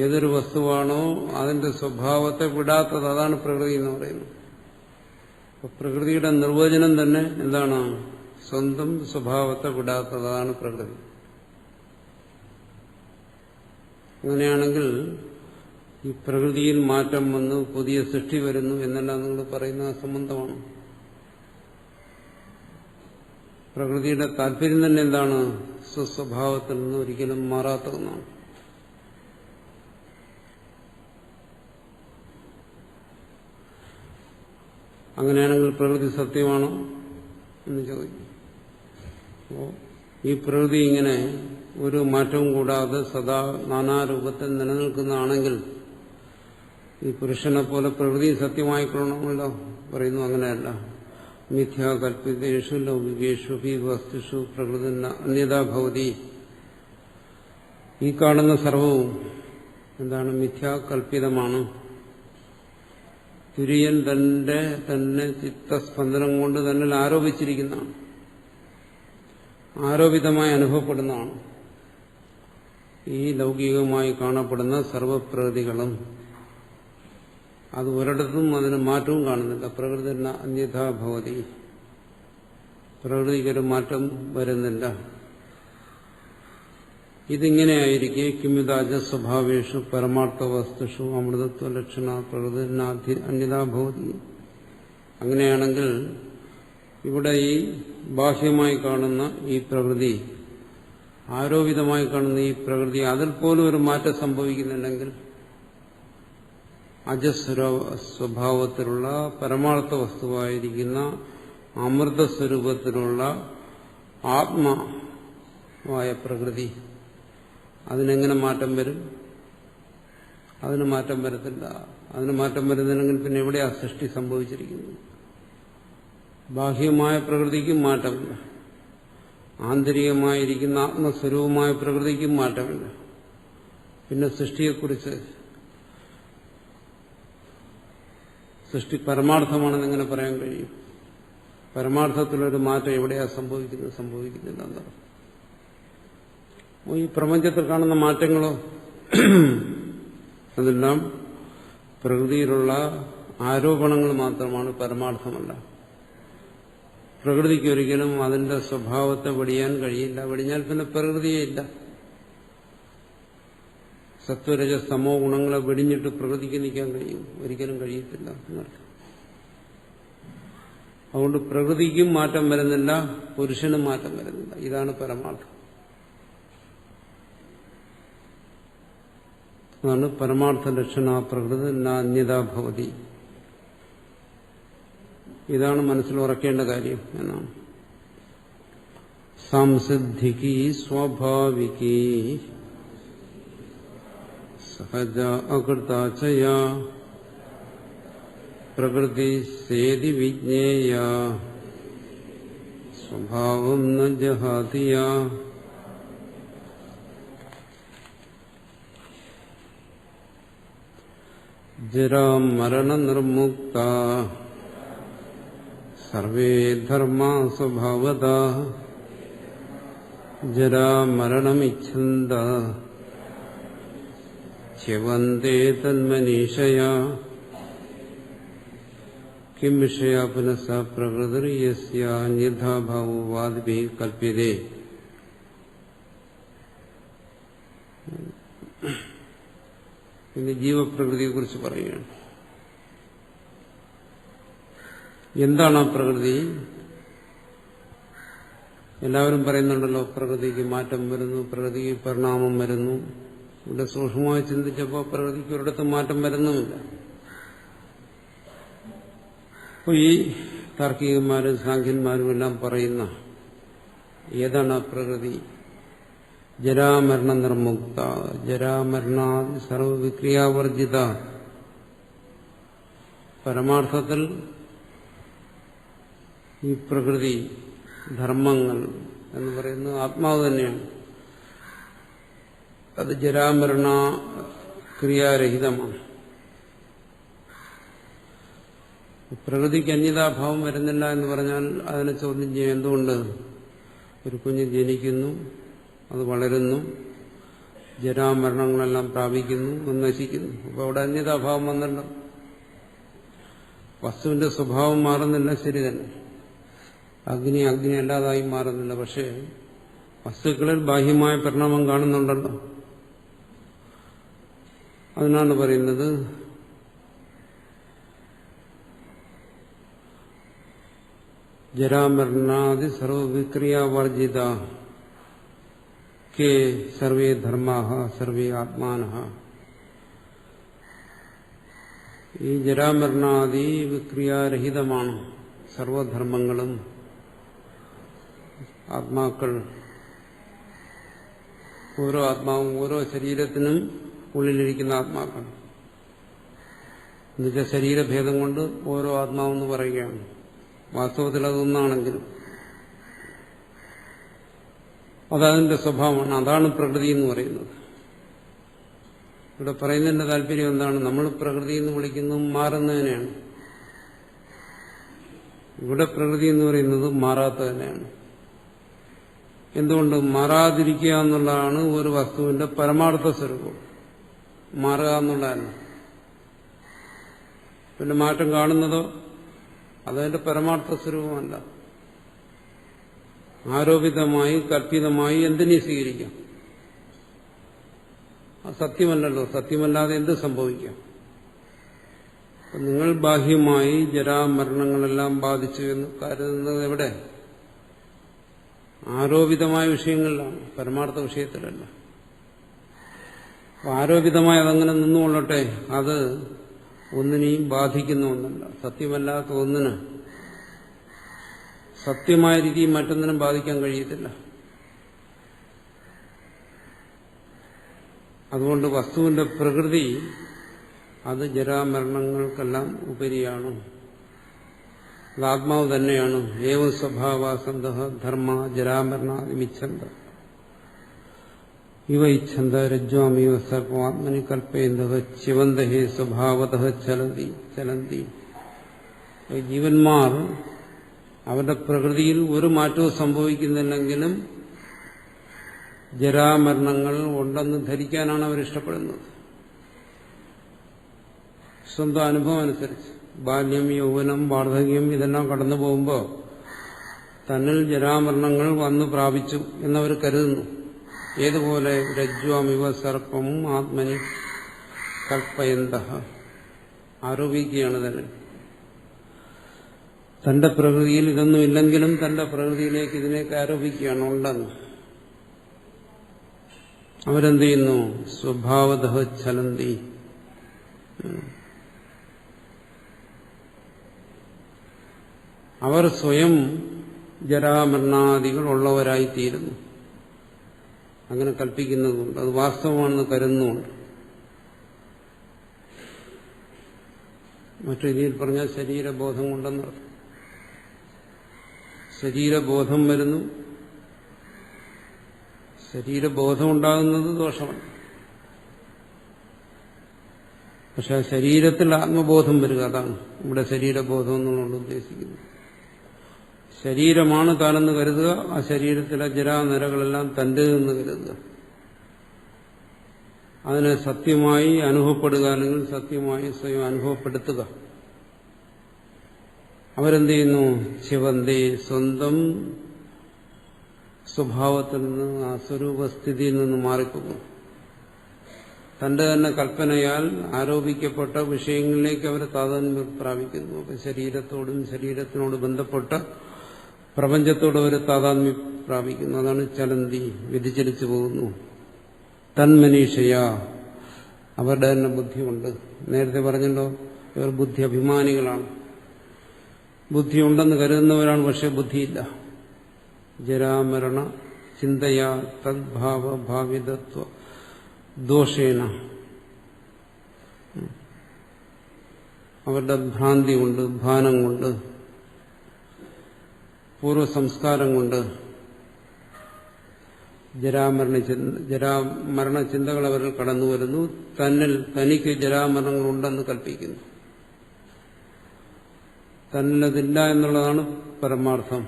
ഏതൊരു വസ്തുവാണോ അതിന്റെ സ്വഭാവത്തെ വിടാത്തത്, അതാണ് പ്രകൃതി എന്ന് പറയുന്നത്. അപ്പോൾ പ്രകൃതിയുടെ നിർവചനം തന്നെ എന്താണ്? സ്വന്തം സ്വഭാവത്തെ വിടാത്തത്, അതാണ് പ്രകൃതി. അങ്ങനെയാണെങ്കിൽ ഈ പ്രകൃതിയിൽ മാറ്റം വന്നു പുതിയ സൃഷ്ടി വരുന്നു എന്നെല്ലാം നിങ്ങൾ പറയുന്ന സംബന്ധമാണ്. പ്രകൃതിയുടെ താല്പര്യം തന്നെ എന്താണ്? സ്വസ്വഭാവത്തിൽ നിന്ന് ഒരിക്കലും മാറാത്തതെന്നാണ്. അങ്ങനെയാണെങ്കിൽ പ്രകൃതി സത്യമാണോ എന്ന് ചോദിക്കും. അപ്പോൾ ഈ പ്രകൃതി ഇങ്ങനെ ഒരു മാറ്റവും കൂടാതെ സദാ നാനാരൂപത്തിൽ നിലനിൽക്കുന്നതാണെങ്കിൽ ഈ പുരുഷനെ പോലെ പ്രകൃതി സത്യമായിക്കൊള്ളണമല്ലോ പറയുന്നു. അങ്ങനെയല്ല. മിഥ്യാകൽപ്പിതേഷു ലൗകികേഷു ഹി വസ്തുഷു പ്രകൃതി അന്യതാഭവതി. ഈ കാണുന്ന സർവവും എന്താണ്? മിഥ്യാകൽപ്പിതമാണ്. തുര്യൻ തന്നെ ചിത്തസ്പന്ദനം കൊണ്ട് തന്നെ ആരോപിച്ചിരിക്കുന്നതാണ്, ആരോപിതമായി അനുഭവപ്പെടുന്നതാണ്. ഈ ലൗകികമായി കാണപ്പെടുന്ന സർവപ്രകൃതികളും അത് ഒരിടത്തും അതിന് മാറ്റവും കാണുന്നില്ല. പ്രകൃതി അന്യഥാഭവതി, പ്രകൃതിക്കൊരു മാറ്റം വരുന്നില്ല. ഇതിങ്ങനെയായിരിക്കെ കിമിതാജ സ്വഭാവേഷു പരമാർത്ഥ വസ്തുഷു അമൃതത്വ ലക്ഷണ പ്രകൃതി അന്യഥാഭവതി. അങ്ങനെയാണെങ്കിൽ ഇവിടെ ഈ ബാഹ്യമായി കാണുന്ന ഈ പ്രകൃതി, ആരോപിതമായി കാണുന്ന ഈ പ്രകൃതി, അതിൽ പോലും ഒരു മാറ്റം സംഭവിക്കുന്നുണ്ടെങ്കിൽ അജസ്വര സ്വഭാവത്തിലുള്ള പരമാർത്ഥ വസ്തുവായിരിക്കുന്ന അമൃതസ്വരൂപത്തിലുള്ള ആത്മാവായ പ്രകൃതി, അതിനെങ്ങനെ മാറ്റം വരും? അതിന് മാറ്റം വരത്തില്ല. അതിന് മാറ്റം വരുന്നില്ലെങ്കിൽ പിന്നെ എവിടെയാ സൃഷ്ടി സംഭവിച്ചിരിക്കുന്നത്? ബാഹ്യമായ പ്രകൃതിക്കും മാറ്റമില്ല, ആന്തരികമായിരിക്കുന്ന ആത്മസ്വരൂപമായ പ്രകൃതിക്കും മാറ്റമില്ല. പിന്നെ സൃഷ്ടിയെക്കുറിച്ച്, സൃഷ്ടി പരമാർത്ഥമാണെന്ന് എങ്ങനെ പറയാൻ കഴിയും? പരമാർത്ഥത്തിലൊരു മാറ്റം എവിടെയാ സംഭവിക്കുന്നത്? സംഭവിക്കുന്നില്ല എന്നതാണ്. ഈ പ്രപഞ്ചത്തിൽ കാണുന്ന മാറ്റങ്ങളോ അതെല്ലാം പ്രകൃതിയിലുള്ള ആരോപണങ്ങൾ മാത്രമാണ്, പരമാർത്ഥമല്ല. പ്രകൃതിക്ക് ഒരിക്കലും അതിന്റെ സ്വഭാവത്തെ വെടിയാൻ കഴിയില്ല. വെടിഞ്ഞാൽ പിന്നെ പ്രകൃതിയേ ഇല്ല. സത്വരജസ്തമോ ഗുണങ്ങളെ വെടിഞ്ഞിട്ട് പ്രകൃതിക്ക് നിൽക്കാൻ കഴിയും? ഒരിക്കലും കഴിയത്തില്ല എന്നർത്ഥം. അതുകൊണ്ട് പ്രകൃതിക്കും മാറ്റം വരുന്നില്ല, പുരുഷനും മാറ്റം വരുന്നില്ല. ഇതാണ് പരമാർത്ഥം. അതാണ് പരമാർത്ഥ ലക്ഷണ പ്രകൃതി അന്യതാഭവതി. ഇതാണ് മനസ്സിൽ ഉറക്കേണ്ട കാര്യം എന്നാണ്. സംസിദ്ധിക്ക് സ്വാഭാവികി സഹജ അകൃതാചയ പ്രകൃതി സേതി വിജ്ഞേയ സ്വഭാവം ന ജഹാതിയ. ജരാമരണ നിർമുക്ത സർവേ ധർമാ സ്വഭാവത ജരാമരണമിച്ഛന്ത ച്യവന്തേ തന്മനീഷയാ കിം വിഷയാ പുനഃ പ്രകൃതിർ യസ്യാ അന്യഥാഭാവോ വാദിഭിഃ കൽപ്യതേ ഇനി ജീവപ്രകൃതിയെക്കുറിച്ച് പറയുകയാണ്. എന്താണ് ആ പ്രകൃതി? എല്ലാവരും പറയുന്നുണ്ടല്ലോ പ്രകൃതിക്ക് മാറ്റം വരുന്നു, പ്രകൃതിക്ക് പരിണാമം വരുന്നു. ഇവിടെ സൂക്ഷ്മമായി ചിന്തിച്ചപ്പോൾ പ്രകൃതിക്ക് ഒരിടത്തും മാറ്റം വരുന്നുമില്ല. അപ്പോൾ ഈ താർക്കികന്മാരും സാഖ്യന്മാരും എല്ലാം പറയുന്ന ഏതാണ് ആ പ്രകൃതി? ജരാമരണ നിർമുക്ത, ജരാമരണാദി സർവവിക്രിയാവർജിത. പരമാർത്ഥത്തിൽ ഈ പ്രകൃതി ധർമ്മങ്ങൾ എന്ന് പറയുന്നത് ആത്മാവ് തന്നെയാണ്. അത് ജരാമരണ ക്രിയാരഹിതമാണ്. പ്രകൃതിക്ക് അന്യതാഭാവം വരുന്നില്ല എന്ന് പറഞ്ഞാൽ അതിനെ ചോദ്യം ചെയ്യാം. എന്തുകൊണ്ട്? ഒരു കുഞ്ഞ് ജനിക്കുന്നു, അത് വളരുന്നു, ജരാമരണങ്ങളെല്ലാം പ്രാപിക്കുന്നു, നശിക്കുന്നു. അപ്പോൾ അവിടെ അന്യതാഭാവം വന്നല്ലോ. വസ്തുവിന്റെ സ്വഭാവം മാറുന്നില്ല, ശരി തന്നെ. അഗ്നി അല്ലാതായി മാറുന്നില്ല. പക്ഷേ വസ്തുക്കളിൽ ബാഹ്യമായ പരിണാമം കാണുന്നുണ്ടല്ലോ. അതിനാണ് പറയുന്നത് ജരാമരണാദി സർവവിക്രിയാവർജിത കേ സർവേ ധർമാഃ സർവേ ആത്മാനഃ. ഈ ജരാമരണാദി വിക്രിയാരഹിതമാണ് സർവധർമ്മങ്ങളും. ആത്മാക്കൾ, ഓരോ ആത്മാവും ഓരോ ശരീരത്തിനും ഉള്ളിലിരിക്കുന്ന ആത്മാക്കൾ എന്നുവെച്ചാൽ ശരീരഭേദം കൊണ്ട് ഓരോ ആത്മാവെന്ന് പറയുകയാണ്. വാസ്തവത്തിൽ അതൊന്നാണെങ്കിലും അതതിന്റെ സ്വഭാവമാണ്. അതാണ് പ്രകൃതി എന്ന് പറയുന്നത്. ഇവിടെ പറയുന്നതിന്റെ താല്പര്യം എന്താണ്? നമ്മൾ പ്രകൃതി എന്ന് വിളിക്കുന്നത് മാറുന്നതിനെയാണ്. ഇവിടെ പ്രകൃതി എന്ന് പറയുന്നത് മാറാത്തതിനെയാണ്. എന്തുകൊണ്ട്? മാറാതിരിക്കുക എന്നുള്ളതാണ് ഒരു വസ്തുവിന്റെ പരമാർത്ഥ സ്വരൂപം. മാറുക എന്നുള്ളതല്ല. പിന്നെ മാറ്റം കാണുന്നതോ അതതിന്റെ പരമാർത്ഥ സ്വരൂപമല്ല. ആരോപിതമായി കൽപ്പിതമായി എന്തിനേയും സ്വീകരിക്കാം. അത് സത്യമല്ലല്ലോ. സത്യമല്ലാതെ എന്ത് സംഭവിക്കാം? നിങ്ങൾ ബാഹ്യമായി ജരാമരണങ്ങളെല്ലാം ബാധിച്ചു എന്ന് കരുതുന്നത് എവിടെ? ആരോപിതമായ വിഷയങ്ങളിലാണ്, പരമാർത്ഥ വിഷയത്തിലല്ല. ആരോപിതമായി അതങ്ങനെ നിന്നുകൊള്ളട്ടെ, അത് ഒന്നിനെയും ബാധിക്കുന്ന ഒന്നല്ല. സത്യമല്ലാത്ത ഒന്നിന് സത്യമായ രീതിയിൽ മറ്റൊന്നിനും ബാധിക്കാൻ കഴിയത്തില്ല. അതുകൊണ്ട് വസ്തുവിന്റെ പ്രകൃതി അത് ജരാമരണങ്ങൾക്കെല്ലാം ഉപരിയാണ്. അത് ആത്മാവ് തന്നെയാണ്. ഏവം സ്വഭാവസന്ധ ധർമ്മ ജരാമരണാദിമിച്ഛന്ത ഇവ ഇച്ഛന്ത രജ്വാമിവ സർപ്പാത്മനി കൽപ്പയന്തഃ ചിവന്തഹേ സ്വഭാവതഃ ചലന്തി. ജീവന്മാർ അവരുടെ പ്രകൃതിയിൽ ഒരു മാറ്റവും സംഭവിക്കുന്നില്ലെങ്കിലും ജരാമരണങ്ങൾ ഉണ്ടെന്ന് ധരിക്കാനാണ് അവരിഷ്ടപ്പെടുന്നത്. സ്വന്തം അനുഭവം അനുസരിച്ച് ബാല്യം, യൗവനം, വാർദ്ധക്യം ഇതെല്ലാം കടന്നു പോകുമ്പോൾ തന്നിൽ ജരാമരണങ്ങൾ വന്നു പ്രാപിച്ചു എന്നവർ കരുതുന്നു. ഏതുപോലെ രജ്വാമിവ സർപ്പം ആത്മനി കൽപ്പയന്തഃ ആരോപിക്കുകയാണ് തന്നെ. തന്റെ പ്രകൃതിയിൽ ഇതൊന്നും ഇല്ലെങ്കിലും തന്റെ പ്രകൃതിയിലേക്ക് ഇതിനേക്ക് ആരോപിക്കുകയാണ് ഉണ്ടെന്ന്. അവരെന്ത് ചെയ്യുന്നു? സ്വഭാവതഃ ചലന്തി. അവർ സ്വയം ജരാമരണാദികൾ ഉള്ളവരായിത്തീരുന്നു. അങ്ങനെ കൽപ്പിക്കുന്നതുകൊണ്ട് അത് വാസ്തവമാണെന്ന് കരുതുന്നുണ്ട്. മറ്റു രീതിയിൽ പറഞ്ഞാൽ ശരീരബോധം കൊണ്ടെന്നർത്ഥം. ശരീരബോധം വരുന്നു. ശരീരബോധം ഉണ്ടാകുന്നത് ദോഷമാണ്. പക്ഷെ ആ ശരീരത്തിൽ ആത്മബോധം വരിക, അതാണ് ഇവിടെ ശരീരബോധം എന്നുള്ളത് ഉദ്ദേശിക്കുന്നത്. ശരീരമാണ് താനെന്ന് കരുതുക, ആ ശരീരത്തിലെ ജരാനരകളെല്ലാം തന്റെ എന്ന് കരുതുക. അതിനെ സത്യമായി അനുഭവപ്പെടുക, അല്ലെങ്കിൽ സത്യമായി സ്വയം അനുഭവപ്പെടുത്തുക. അവരെന്ത് ചെയ്യുന്നു? ശിവന്റെ സ്വന്തം സ്വഭാവത്തിൽ നിന്ന്, ആ സ്വരൂപസ്ഥിതിയിൽ നിന്ന് മാറിപ്പോകുന്നു. തന്റെ തന്നെ കൽപ്പനയാൽ ആരോപിക്കപ്പെട്ട വിഷയങ്ങളിലേക്ക് അവർ താതാത്മ്യം പ്രാപിക്കുന്നു. അപ്പൊ ശരീരത്തോടും ശരീരത്തിനോട് ബന്ധപ്പെട്ട പ്രപഞ്ചത്തോടും അവർ താതാത്മ്യം പ്രാപിക്കുന്നു. അതാണ് ചലന്തി, വ്യതിചലിച്ചു പോകുന്നു. തന്മനീഷയ, അവരുടെ തന്നെ ബുദ്ധിയുണ്ട്. നേരത്തെ പറഞ്ഞല്ലോ, ഇവർ ബുദ്ധി അഭിമാനികളാണ്. ബുദ്ധിയുണ്ടെന്ന് കരുതുന്നവരാണ്, പക്ഷെ ബുദ്ധിയില്ല. ജരാമരണ ചിന്തയാ തദ്ഭാവ ഭാവിതത്വ ദോഷേണ, അവരുടെ ഭ്രാന്തി കൊണ്ട്, ഭാനം കൊണ്ട്, പൂർവ്വസംസ്കാരം കൊണ്ട് ജരാമരണ ചിന്തകൾ അവരിൽ കടന്നു വരുന്നു. തനിക്ക് ജരാമരണങ്ങളുണ്ടെന്ന് കൽപ്പിക്കുന്നു. തന്നിലതില്ല എന്നുള്ളതാണ് പരമാർത്ഥം.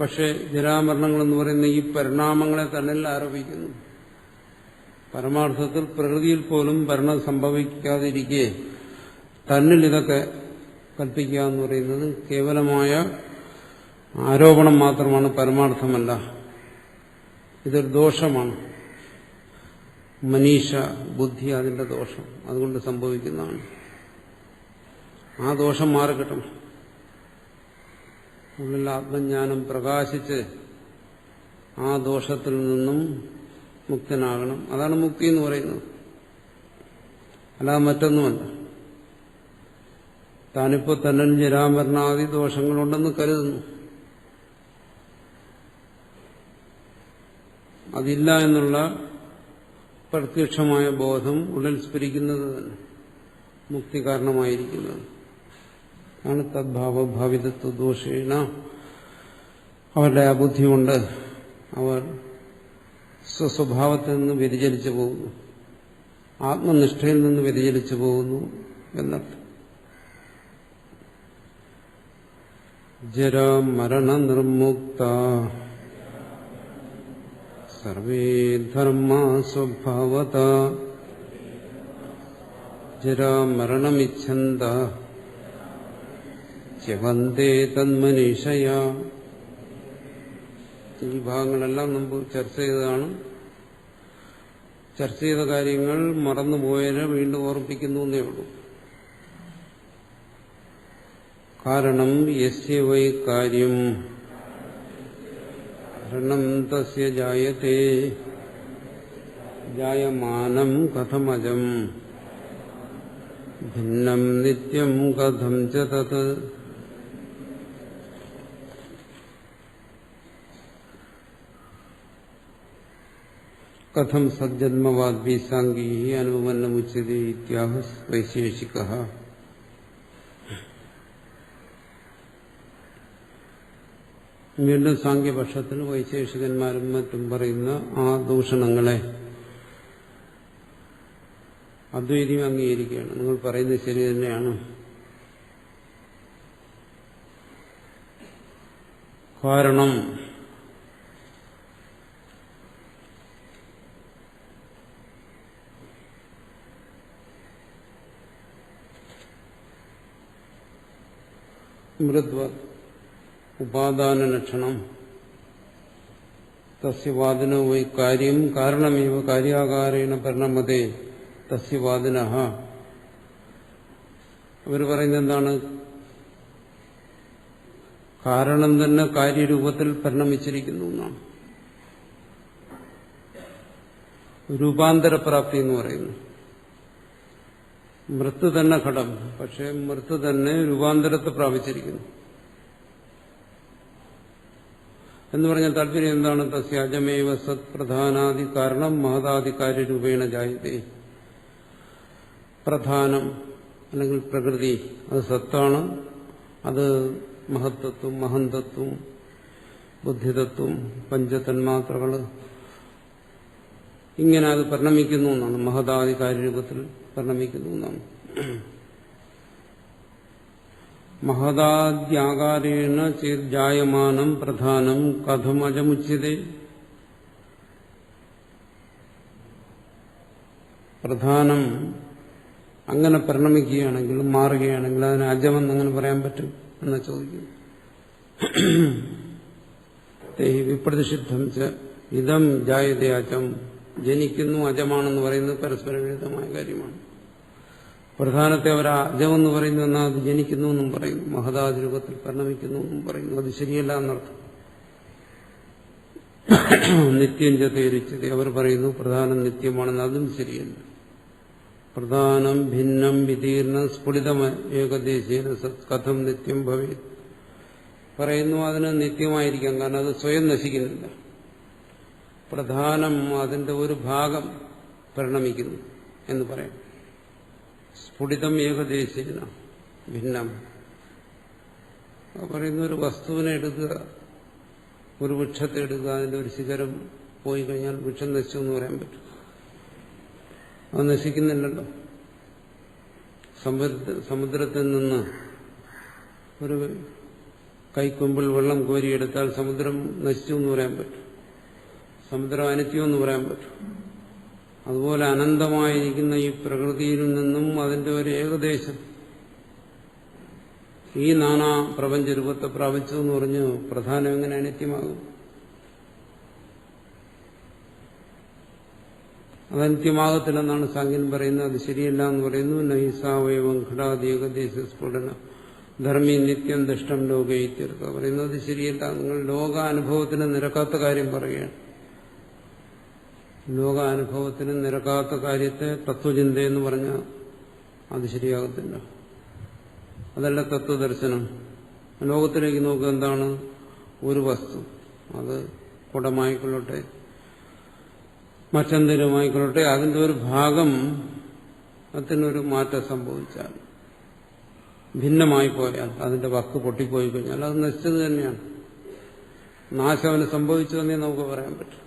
പക്ഷെ ജരാമരണങ്ങളെന്ന് പറയുന്ന ഈ പരിണാമങ്ങളെ തന്നിൽ ആരോപിക്കുന്നു. പരമാർത്ഥത്തിൽ പ്രകൃതിയിൽ പോലും മരണം സംഭവിക്കാതിരിക്കെ തന്നിൽ ഇതൊക്കെ കൽപ്പിക്കുക എന്ന് പറയുന്നത് കേവലമായ ആരോപണം മാത്രമാണ്, പരമാർത്ഥമല്ല. ഇതൊരു ദോഷമാണ്. മനീഷ ബുദ്ധി, അതിന്റെ ദോഷം അതുകൊണ്ട് സംഭവിക്കുന്നതാണ്. ആ ദോഷം മാറിക്കിട്ടണം. ഉള്ളിൽ ആത്മജ്ഞാനം പ്രകാശിച്ച് ആ ദോഷത്തിൽ നിന്നും മുക്തനാകണം. അതാണ് മുക്തി എന്ന് പറയുന്നത്, അല്ലാതെ മറ്റൊന്നുമല്ല. താനിപ്പോ തന്നെ ജരാമരണാദി ദോഷങ്ങളുണ്ടെന്ന് കരുതുന്നു. അതില്ല എന്നുള്ള പ്രത്യക്ഷമായ ബോധം ഉള്ളിൽ സ്ഫുരിക്കുന്നത് തന്നെ മുക്തി കാരണമായിരിക്കുന്നത് ആണ്. തദ്ഭാവ ഭാവിതത്വ ദോഷേണ, അവരുടെ ആ ബുദ്ധി കൊണ്ട് അവർ സ്വസ്വഭാവത്തിൽ നിന്ന് വ്യതിചലിച്ചു പോകുന്നു, ആത്മനിഷ്ഠയിൽ നിന്ന് വ്യതിചലിച്ചു പോകുന്നു എന്നർത്ഥം. ജരാമരണ നിർമുക്ത സർവേ ധർമ്മാ സ്വഭാവത ജരാമരണമിച്ഛന്ത ച്യവന്തേ തന്മനീഷയ. ഈ ഭാഗങ്ങളെല്ലാം മുമ്പ് ചർച്ച ചെയ്തതാണ്. ചർച്ച ചെയ്ത കാര്യങ്ങൾ മറന്നുപോയതിനെ വീണ്ടും ഓർമ്മിപ്പിക്കുന്നു എന്നേ ഉള്ളൂ. കാരണം യസ്യ വൈ കാര്യം രണം തസ്യ ജായത്തെ ജായമാനം കഥമജം ഭിന്നം നിത്യം കഥം ച തത്. കഥം സജ്ജന്മവാദ്ഭി സാംഗീ അനുപന്നമുച്യതേ ഇത്യാഹ വൈശേഷികഃ. വീണ്ടും സാംഖ്യപക്ഷത്തിൽ വൈശേഷികന്മാരും മറ്റും പറയുന്ന ആ ദൂഷണങ്ങളെ അദ്വൈതിയും അംഗീകരിക്കുകയാണ്. നിങ്ങൾ പറയുന്നത് ശരി തന്നെയാണ്. കാരണം മൃദ്വ ഉപാദാന ലക്ഷണം തസ്യവാദിനോ വൈ കാര്യം കാരണമേവ കാര്യാകാരേണ പരിണമതേ തസ്യവാദിനഃ. അവർ പറയുന്നത് എന്താണ്? കാരണം തന്നെ കാര്യരൂപത്തിൽ പരിണമിച്ചിരിക്കുന്നു എന്നാണ്. രൂപാന്തരപ്രാപ്തി എന്ന് പറയുന്നു. മൃത്ത് തന്നെ ഘടം, പക്ഷെ മൃത്ത് തന്നെ രൂപാന്തരത്തെ പ്രാപിച്ചിരിക്കുന്നു എന്ന് പറഞ്ഞ താല്പര്യം എന്താണ്? തസ്യാജമേവ സത് പ്രധാനാദി കാരണം മഹദാധികാര്യരൂപേണ ജായതേ. പ്രധാനം അല്ലെങ്കിൽ പ്രകൃതി അത് സത്താണ്. അത് മഹത്തത്വം, മഹന്തത്വം, ബുദ്ധിതത്വം, പഞ്ചതന്മാത്രകൾ ഇങ്ങനെ അത് പരിണമിക്കുന്നു എന്നാണ്. മഹദാധികാര്യരൂപത്തിൽ പരിണമിക്കുന്നു എന്നാണ്. മഹദാദ്യാകാരേണ ചേർജായമാനം പ്രധാനം കഥമജമുച്യതേ. പ്രധാനം അങ്ങനെ പരിണമിക്കുകയാണെങ്കിൽ, മാറുകയാണെങ്കിൽ അതിന് അജമെന്ന് അങ്ങനെ പറയാൻ പറ്റും എന്നാ ചോദിക്കുന്നു. വിപ്രതിഷിദ്ധം ഇതം ജായതേ അജം, ജനിക്കുന്നു അജമാണെന്ന് പറയുന്നത് പരസ്പര വിരുദ്ധമായ കാര്യമാണ്. പ്രധാനത്തെ അവർ അജമെന്ന് പറയുന്നു, എന്നാൽ അത് ജനിക്കുന്നു എന്നും പറയുന്നു, മഹദാദി രൂപത്തിൽ പരിണമിക്കുന്നു എന്നും പറയുന്നു. അത് ശരിയല്ല എന്നർത്ഥം. നിത്യം ചതേരിച്ചത് അവർ പറയുന്നു പ്രധാനം നിത്യമാണെന്ന്, അതും ശരിയല്ല. പ്രധാനം ഭിന്നം വിതീർണം സ്ഫുടിതം ഏകദേശേന കഥം നിത്യം ഭവേത് പറയുന്നു. അതിന് നിത്യമായിരിക്കാം, കാരണം അത് സ്വയം നശിക്കുന്നില്ല. പ്രധാനം അതിന്റെ ഒരു ഭാഗം പരിണമിക്കുന്നു എന്ന് പറയാം. സ്ഫുടിതം ഏകദേശേന ഭിന്നം പറയുന്ന ഒരു വസ്തുവിനെ എടുക്കുക, ഒരു വൃക്ഷത്തെ എടുക്കുക, അതിന്റെ ഒരു ശിഖരം പോയി കഴിഞ്ഞാൽ വൃക്ഷം നശിച്ചു എന്ന് പറയാൻ പറ്റും. അത് നശിക്കുന്നില്ലല്ലോ. സമുദ്രത്തിൽ നിന്ന് ഒരു കൈക്കൊമ്പിൽ വെള്ളം കോരിയെടുത്താൽ സമുദ്രം നശിച്ചു എന്ന് പറയാൻ പറ്റും, സമുദ്രം അനിത്യമെന്ന് പറയാൻ പറ്റും. അതുപോലെ അനന്തമായിരിക്കുന്ന ഈ പ്രകൃതിയിൽ നിന്നും അതിന്റെ ഒരു ഏകദേശം ഈ നാനാ പ്രപഞ്ച രൂപത്തെ പ്രാപിച്ചു എന്ന് പറഞ്ഞു പ്രധാനം എങ്ങനെ അനിത്യമാകും? അതനിത്യമാകത്തില്ലെന്നാണ് സാങ്കേൻ പറയുന്നത്. അത് ശരിയല്ല എന്ന് പറയുന്നു. നൈസാവയവം ഘടാതി ഏകദേശ സ്ഫുടന ധർമ്മി നിത്യം ദുഷ്ടം ലോകയിത്യർത്ഥ പറയുന്നത് ശരിയല്ല. നിങ്ങൾ ലോകാനുഭവത്തിന് നിരക്കാത്ത കാര്യം പറയുകയാണ്. ലോകാനുഭവത്തിന് നിരക്കാത്ത കാര്യത്തെ തത്വചിന്തയെന്ന് പറഞ്ഞാൽ അത് ശരിയാകത്തില്ല. അതല്ല തത്വദർശനം. ലോകത്തിലേക്ക് നോക്കുക, എന്താണ് ഒരു വസ്തു, അത് കുടമായിക്കൊള്ളട്ടെ മറ്റെന്തെങ്കിലുമായിക്കൊള്ളട്ടെ, അതിന്റെ ഒരു ഭാഗം അതിനൊരു മാറ്റം സംഭവിച്ചാൽ, ഭിന്നമായി പോയാൽ, അതിന്റെ വക്ക് പൊട്ടിപ്പോയി കഴിഞ്ഞാൽ അത് നശിച്ചത് തന്നെയാണ്. നാശം അവന് സംഭവിച്ചു എന്നേ നമുക്ക് പറയാൻ പറ്റും.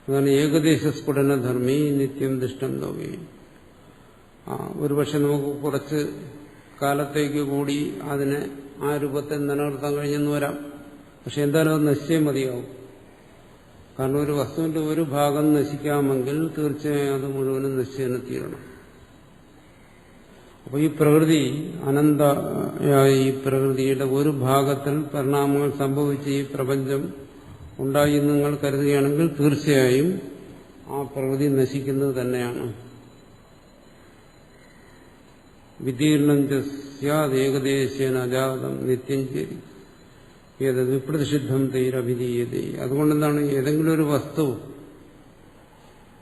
അതാണ് ഏകദേശ സ്ഫുടന ധർമ്മി നിത്യം ദുഷ്ടം ലോകേ. ഒരുപക്ഷെ നമുക്ക് കുറച്ച് കാലത്തേക്ക് കൂടി അതിനെ ആ രൂപത്തിൽ നിലനിർത്താൻ കഴിഞ്ഞെന്ന് വരാം. പക്ഷെ എന്തായാലും അത് നശിച്ചേ മതിയാവും. കാരണം ഒരു വസ്തുവിന്റെ ഒരു ഭാഗം നശിക്കാമെങ്കിൽ തീർച്ചയായും അത് മുഴുവനും നശിച്ചു തീരണം. അപ്പോൾ ഈ പ്രകൃതി, അനന്തയായ ഈ പ്രകൃതിയുടെ ഒരു ഭാഗത്തിൽ പരിണാമങ്ങൾ സംഭവിച്ച് ഈ പ്രപഞ്ചം ഉണ്ടായി എന്ന് നിങ്ങൾ കരുതുകയാണെങ്കിൽ തീർച്ചയായും ആ പ്രകൃതി നശിക്കുന്നത് തന്നെയാണ്. വിതീർണം ഏകദേശേന അജാതം നിത്യം ചേരി ഏതത് വിപ്രതിഷിദ്ധം തൈരഭിധീയതേ. അതുകൊണ്ടെന്താണ് ഏതെങ്കിലും ഒരു വസ്തു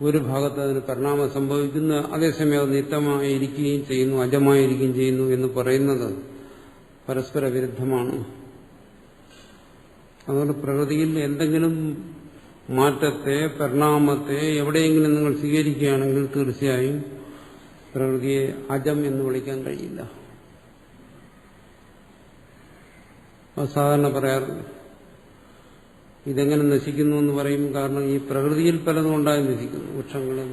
ഒരു ഭാഗത്ത് അതിന് പരിണാമം സംഭവിക്കുന്ന, അതേസമയം അത് നിത്യമായിരിക്കുകയും ചെയ്യുന്നു, അജമായിരിക്കുകയും ചെയ്യുന്നു എന്ന് പറയുന്നത് പരസ്പര വിരുദ്ധമാണ്. അതുകൊണ്ട് പ്രകൃതിയിൽ എന്തെങ്കിലും മാറ്റത്തെ, പരിണാമത്തെ എവിടെയെങ്കിലും നിങ്ങൾ സ്വീകരിക്കുകയാണെങ്കിൽ തീർച്ചയായും പ്രകൃതിയെ അജം എന്ന് വിളിക്കാൻ കഴിയില്ല. അത് സാധാരണ പറയാറുണ്ട്. ഇതെങ്ങനെ നശിക്കുന്നു എന്ന് പറയും. കാരണം ഈ പ്രകൃതിയിൽ പലതും ഉണ്ടായി നശിക്കുന്നു. വൃക്ഷങ്ങളും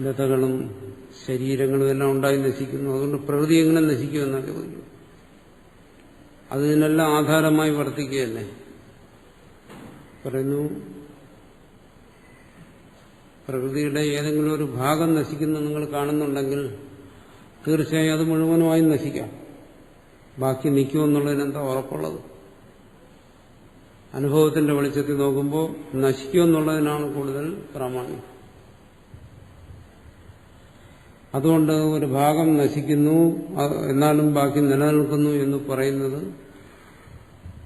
ലതകളും ശരീരങ്ങളും എല്ലാം ഉണ്ടായി നശിക്കുന്നു. അതുകൊണ്ട് പ്രകൃതി എങ്ങനെ നശിക്കുമെന്നാണ് ചോദിക്കുന്നത്. അതിനെല്ലാം ആധാരമായി വർത്തിക്കുകയല്ലേ. പറയുന്നു പ്രകൃതിയുടെ ഏതെങ്കിലും ഒരു ഭാഗം നശിക്കുന്നു നിങ്ങൾ കാണുന്നുണ്ടെങ്കിൽ തീർച്ചയായും അത് മുഴുവനുമായും നശിക്കാം. ബാക്കി നിൽക്കുമെന്നുള്ളതിനെന്താ ഉറപ്പുള്ളത്? അനുഭവത്തിന്റെ വെളിച്ചത്തിൽ നോക്കുമ്പോൾ നശിക്കുമെന്നുള്ളതിനാണ് കൂടുതൽ പ്രാമാണ്യം. അതുകൊണ്ട് ഒരു ഭാഗം നശിക്കുന്നു എന്നാലും ബാക്കി നിലനിൽക്കുന്നു എന്ന് പറയുന്നത്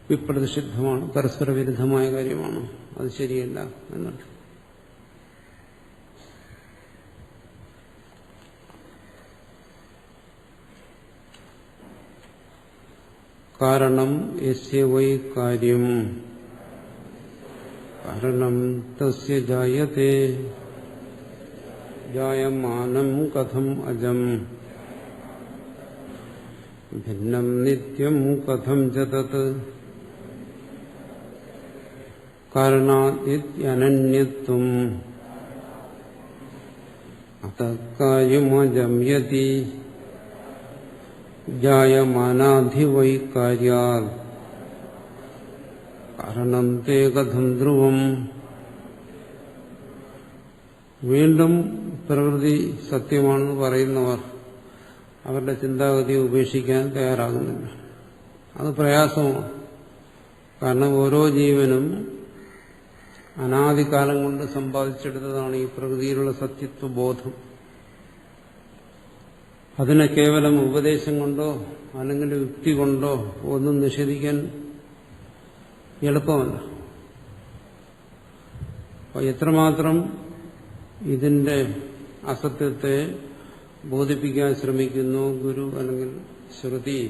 വിപ്രതിഷിദ്ധമാണ്, പരസ്പര വിരുദ്ധമായ കാര്യമാണ്. അത് ശരിയല്ല എന്നർത്ഥം. കാരണം യസ്യ വൈ കാര്യം കാരണം തസ്യ ജായത്തെ ജായമാനം കഥം അജം ഭിന്നം നിത്യം കഥം ച തത് കാരണാദിത്യനന്യത്വം അതകാര്യമജം യതി ജായമാനാധിവൈകാര്യാത് കാരണം തേ കഥം ധ്രുവം. വീണ്ടും പ്രകൃതി സത്യമാണെന്ന് പറയുന്നവർ അവരുടെ ചിന്താഗതിയെ ഉപേക്ഷിക്കാൻ തയ്യാറാകുന്നില്ല. അത് പ്രയാസമാണ്. കാരണം ഓരോ ജീവനും അനാദികാലം കൊണ്ട് സമ്പാദിച്ചെടുത്തതാണ് ഈ പ്രകൃതിയിലുള്ള സത്യത്വബോധം. അതിനെ കേവലം ഉപദേശം കൊണ്ടോ അല്ലെങ്കിൽ യുക്തി കൊണ്ടോ ഒന്നും നിഷേധിക്കാൻ എളുപ്പമല്ല. അപ്പോൾ എത്രമാത്രം ഇതിന്റെ അസത്യത്തെ ബോധിപ്പിക്കാൻ ശ്രമിക്കുന്നു ഗുരു അല്ലെങ്കിൽ ശ്രുതി,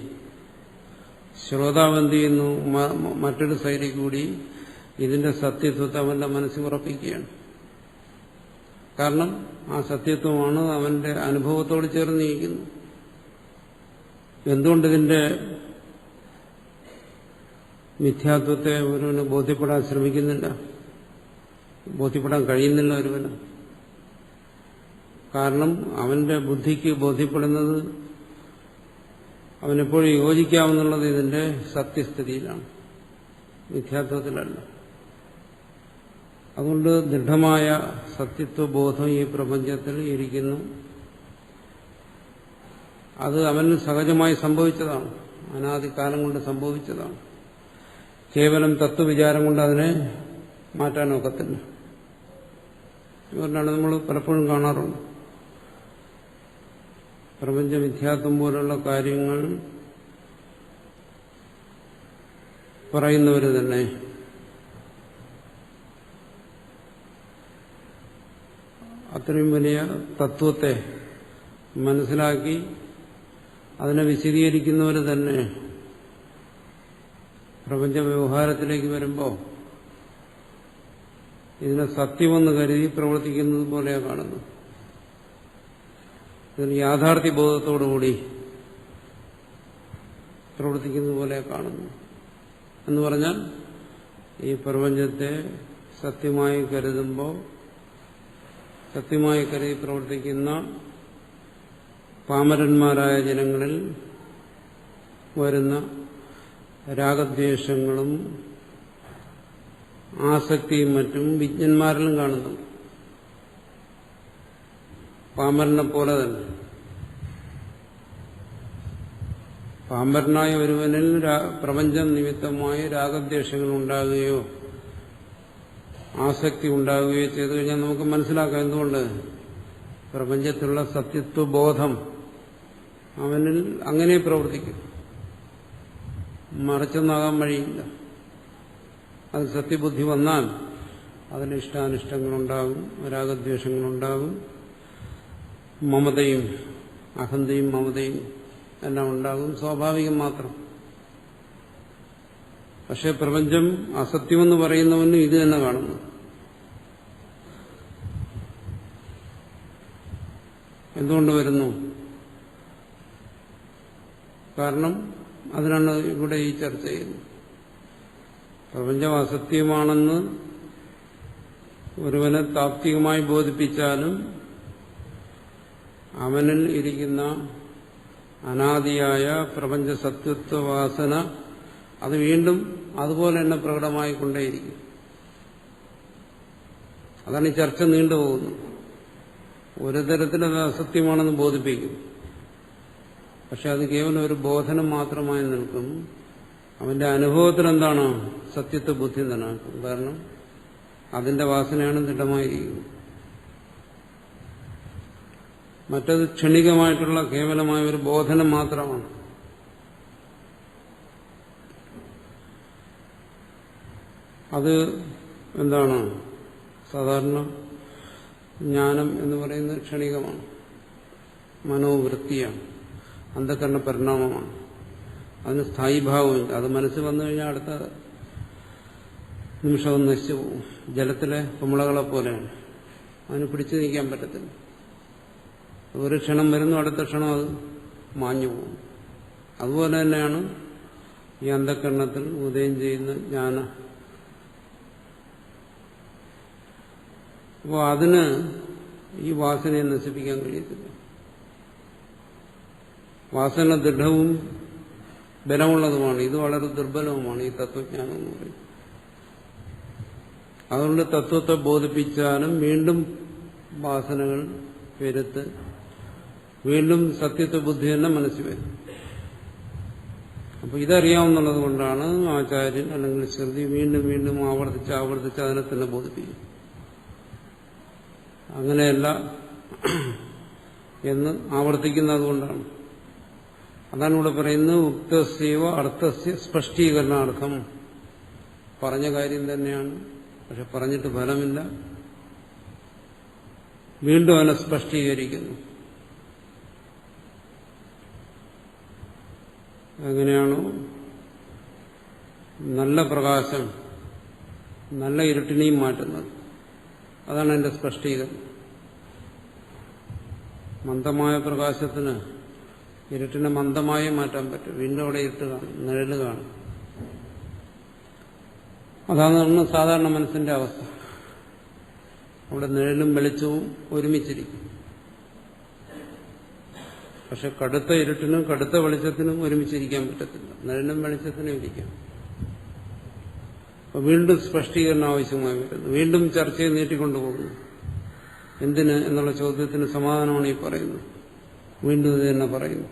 ശ്രോതാവ് എന്ത് ചെയ്യുന്നു? മറ്റൊരു സൈഡിൽ കൂടി ഇതിന്റെ സത്യത്വത്തെ അവന്റെ മനസ്സിൽ ഉറപ്പിക്കുകയാണ്. കാരണം ആ സത്യത്വമാണ് അവന്റെ അനുഭവത്തോട് ചേർന്നിരിക്കുന്നത്. എന്തുകൊണ്ടിതിന്റെ മിഥ്യാത്വത്തെ ഒരുവന് ബോധ്യപ്പെടാൻ ശ്രമിക്കുന്നില്ല, ബോധ്യപ്പെടാൻ കഴിയുന്നില്ല ഒരുവന്? കാരണം അവന്റെ ബുദ്ധിക്ക് ബോധ്യപ്പെടുന്നത് അവനെപ്പോഴും യോജിക്കാമെന്നുള്ളത് ഇതിന്റെ സത്യസ്ഥിതിയിലാണ്, മിഥ്യാത്വത്തിലല്ല. അതുകൊണ്ട് ദൃഢമായ സത്യത്വബോധം ഈ പ്രപഞ്ചത്തിൽ ഇരിക്കുന്നു. അത് അവന് സഹജമായി സംഭവിച്ചതാണ്, അനാദികാലം കൊണ്ട് സംഭവിച്ചതാണ്. കേവലം തത്വവിചാരം കൊണ്ട് അതിനെ മാറ്റാനൊക്കത്തില്ല. അതുകൊണ്ടാണ് നമ്മൾ പലപ്പോഴും കാണാറുണ്ട്, പ്രപഞ്ച മിഥ്യാത്വം പോലുള്ള കാര്യങ്ങൾ പറയുന്നവർ തന്നെ അത്രയും വലിയ തത്വത്തെ മനസ്സിലാക്കി അതിനെ വിശദീകരിക്കുന്നവർ തന്നെ പ്രപഞ്ച വ്യവഹാരത്തിലേക്ക് വരുമ്പോൾ ഇതിനെ സത്യമെന്ന് കരുതി പ്രവർത്തിക്കുന്നത് പോലെയാണ് കാണുന്നത്. ഇതിന് യാഥാർത്ഥ്യബോധത്തോടുകൂടി പ്രവർത്തിക്കുന്നത് പോലെ കാണുന്നു. എന്ന് പറഞ്ഞാൽ ഈ പ്രപഞ്ചത്തെ സത്യമായി കരുതുമ്പോൾ, സത്യമായി കരുതി പ്രവർത്തിക്കുന്ന പാമരന്മാരായ ജനങ്ങളിൽ വരുന്ന രാഗദ്വേഷങ്ങളും ആസക്തിയും മറ്റും വിജ്ഞന്മാരിലും കാണുന്നു. പാമരനെ പോലെ തന്നെ പാമരനായ ഒരുവനിൽ പ്രപഞ്ചം നിമിത്തമായി രാഗദ്വേഷങ്ങൾ ഉണ്ടാകുകയോ ആസക്തി ഉണ്ടാകുകയോ ചെയ്തു കഴിഞ്ഞാൽ നമുക്ക് മനസ്സിലാക്കാം എന്തുകൊണ്ട്. പ്രപഞ്ചത്തിലുള്ള സത്യത്വബോധം അവനിൽ അങ്ങനെ പ്രവർത്തിക്കും, മറിച്ചൊന്നാകാൻ വഴിയില്ല. അത് സത്യബുദ്ധി വന്നാൽ അതിന് ഇഷ്ടാനിഷ്ടങ്ങളുണ്ടാകും, രാഗദ്വേഷങ്ങളുണ്ടാകും, മമതയും അഹന്തയും മമതയും എല്ലാം ഉണ്ടാകും, സ്വാഭാവികം മാത്രം. പക്ഷെ പ്രപഞ്ചം അസത്യമെന്ന് പറയുന്നവന് ഇത് തന്നെ കാണുന്നു. എന്തുകൊണ്ട് വരുന്നു? കാരണം അതിനാണ് ഇവിടെ ഈ ചർച്ച ചെയ്യുന്നത്. പ്രപഞ്ചം അസത്യമാണെന്ന് ഒരുവനെ താത്വികമായി ബോധിപ്പിച്ചാലും അവനിൽ ഇരിക്കുന്ന അനാദിയായ പ്രപഞ്ച സത്യത്വവാസന അത് വീണ്ടും അതുപോലെ തന്നെ പ്രകടമായിക്കൊണ്ടേയിരിക്കും. അതാണ് ഈ ചർച്ച നീണ്ടുപോകുന്നത്. ഒരു തരത്തിലത് അസത്യമാണെന്ന് ബോധിപ്പിക്കും, പക്ഷെ അത് കേവലം ഒരു ബോധനം മാത്രമായി നിൽക്കും. അവന്റെ അനുഭവത്തിൽ എന്താണ്? സത്യത്വ ബുദ്ധി നിലനിൽക്കും. കാരണം അതിന്റെ വാസനയാണ് ദൃഢമായിരിക്കുന്നത്. മറ്റത് ക്ഷണികമായിട്ടുള്ള കേവലമായ ഒരു ബോധനം മാത്രമാണ്. അത് എന്താണ്? സാധാരണ ജ്ഞാനം എന്ന് പറയുന്നത് ക്ഷണികമാണ്, മനോവൃത്തിയാണ്, അന്ധകരണ പരിണാമമാണ്. അതിന് സ്ഥായീഭാവമില്ല. അത് മനസ്സിൽ വന്നു കഴിഞ്ഞാൽ അടുത്ത നിമിഷം നശിച്ചു പോകും. ജലത്തിലെ കുമിളകളെ പോലെയാണ്, അതിന് പിടിച്ചു നീക്കാൻ പറ്റത്തില്ല. ഒരു ക്ഷണം വരുന്നു, അടുത്ത ക്ഷണം അത് മാഞ്ഞു പോകും. അതുപോലെ തന്നെയാണ് ഈ അന്ധകരണത്തിൽ ഉദയം ചെയ്യുന്ന ജ്ഞാന. അപ്പോൾ അതിന് ഈ വാസനയെ നശിപ്പിക്കാൻ കഴിയത്തില്ല. വാസന ദൃഢവും ബലമുള്ളതുമാണ്, ഇത് വളരെ ദുർബലവുമാണ് ഈ തത്വജ്ഞാനം എന്ന് പറയുന്നത്. അതുകൊണ്ട് തത്വത്തെ ബോധിപ്പിച്ചാലും വീണ്ടും വാസനകൾ പെരുത്ത്, വീണ്ടും സത്യത്വ ബുദ്ധി തന്നെ മനസ്സിൽ വരും. അപ്പോൾ ഇതറിയാവുന്നത് കൊണ്ടാണ് ആചാര്യൻ അല്ലെങ്കിൽ ശ്രുതി വീണ്ടും വീണ്ടും ആവർത്തിച്ച് അതിനെ തന്നെ ബോധിപ്പിക്കും. അങ്ങനെയല്ല എന്ന് ആവർത്തിക്കുന്നത് കൊണ്ടാണ്. അതാണ് ഇവിടെ പറയുന്നത് ഉക്തസ്യവ അർത്ഥസ്യ സ്പഷ്ടീകരണാർത്ഥം. പറഞ്ഞ കാര്യം തന്നെയാണ്, പക്ഷെ പറഞ്ഞിട്ട് ഫലമില്ല. വീണ്ടും അതിനെ സ്പഷ്ടീകരിക്കുന്നു. എങ്ങനെയാണോ നല്ല പ്രകാശം നല്ല ഇരുട്ടിനെയും മാറ്റുന്നത്, അതാണ് അതിന്റെ സ്പഷ്ടീകരണം. മന്ദമായ പ്രകാശത്തിന് ഇരുട്ടിനെ മന്ദമായി മാറ്റാൻ പറ്റും. വീണ്ടും അവിടെ ഇരുട്ട് കാണും, നിഴല് കാണും. അതാണ് സാധാരണ മനസ്സിന്റെ അവസ്ഥ. അവിടെ നിഴലും വെളിച്ചവും ഒരുമിച്ചിരിക്കും. പക്ഷെ കടുത്ത ഇരുട്ടിനും കടുത്ത വെളിച്ചത്തിനും ഒരുമിച്ചിരിക്കാൻ പറ്റത്തില്ല. നിഴലും വെളിച്ചത്തിനും ഇരിക്കാം. അപ്പൊ വീണ്ടും സ്പഷ്ടീകരണം ആവശ്യമായി വരുന്നു. വീണ്ടും ചർച്ചയെ നീട്ടിക്കൊണ്ടുപോകുന്നു. എന്തിന് എന്നുള്ള ചോദ്യത്തിന് സമാധാനമാണ് ഈ പറയുന്നത്. വീണ്ടും ഇത് തന്നെ പറയുന്നു.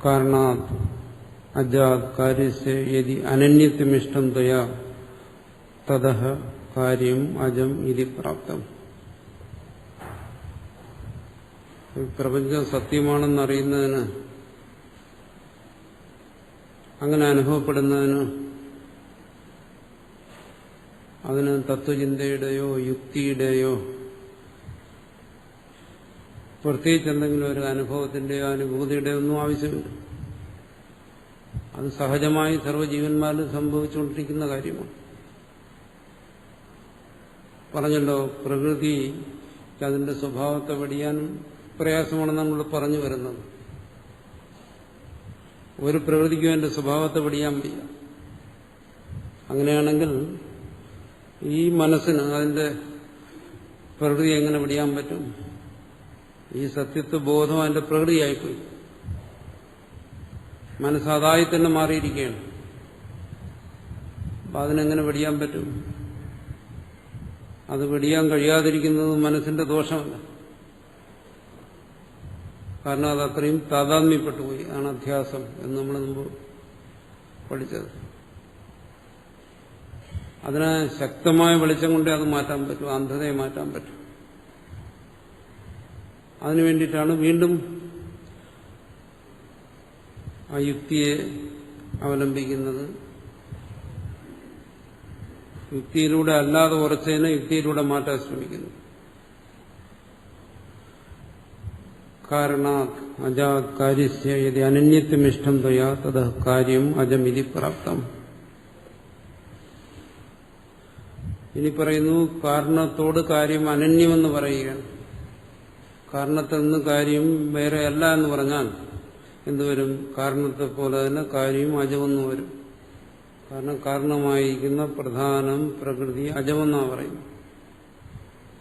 കാരണാത് അജാത് കാര്യസ്യ യദി അനന്യത്വമിഷ്ടം ത്വയാ തതഃ കാര്യം അജം ഇതി പ്രാപ്തം. പ്രപഞ്ചം സത്യമാണെന്നറിയുന്നതിന്, അങ്ങനെ അനുഭവപ്പെടുന്നതിന് അതിന് തത്വചിന്തയുടെയോ യുക്തിയുടെയോ പ്രത്യേകിച്ച് എന്തെങ്കിലും ഒരു അനുഭവത്തിന്റെയോ അനുഭൂതിയുടെയോ ഒന്നും ആവശ്യമില്ല. അത് സഹജമായി സർവ്വജീവന്മാരിൽ സംഭവിച്ചുകൊണ്ടിരിക്കുന്ന കാര്യമാണ്. പറഞ്ഞല്ലോ, പ്രകൃതി അതിന്റെ സ്വഭാവത്തെ വെടിയാനും പ്രയാസമാണെന്ന് നമ്മൾ പറഞ്ഞു വരുന്നത്. ഒരു പ്രകൃതിക്കും അതിന്റെ സ്വഭാവത്തെ വെടിയാൻ വയ്യ. അങ്ങനെയാണെങ്കിൽ ഈ മനസ്സിന് അതിന്റെ പ്രകൃതി എങ്ങനെ വെടിയാൻ പറ്റും? ഈ സത്യത്വ ബോധം അതിന്റെ പ്രകൃതിയായിപ്പോയി. മനസ്സതായി തന്നെ മാറിയിരിക്കുകയാണ്. അപ്പൊ അതിനെങ്ങനെ വെടിയാൻ പറ്റും? അത് വെടിയാൻ കഴിയാതിരിക്കുന്നത് മനസ്സിന്റെ ദോഷമല്ല. കാരണം അത് അത്രയും താതാത്മ്യപ്പെട്ടുപോയി. ആണ് അധ്യാസം എന്ന് നമ്മൾ മുമ്പ് പഠിച്ചത്. അതിനെ ശക്തമായ വെളിച്ചം കൊണ്ടേ അത് മാറ്റാൻ പറ്റും, അന്ധതയെ മാറ്റാൻ പറ്റും. അതിനു വേണ്ടിയിട്ടാണ് വീണ്ടും ആ യുക്തിയെ അവലംബിക്കുന്നത്. യുക്തിയിലൂടെ അല്ലാതെ ഉറച്ചതിനെ യുക്തിയിലൂടെ മാറ്റാൻ ശ്രമിക്കുന്നു. കാരണാത് അജാത് കാര്യസ്യ യദി അനന്യത്വമിഷ്ടം ത്വയാ തതഃ കാര്യം അജമിതി പ്രാപ്തം. ഇനി പറയുന്നു, കാരണത്തോട് കാര്യം അനന്യമെന്ന് പറയുകയാണ്. കാരണത്തിൽ നിന്ന് കാര്യം വേറെയല്ല എന്ന് പറഞ്ഞാൽ എന്തുവരും? കാരണത്തെ പോലെ തന്നെ കാര്യം അജമെന്ന് വരും. കാരണം കാരണമായിരിക്കുന്ന പ്രധാനം പ്രകൃതി അജമെന്നാണ് പറയുന്നത്.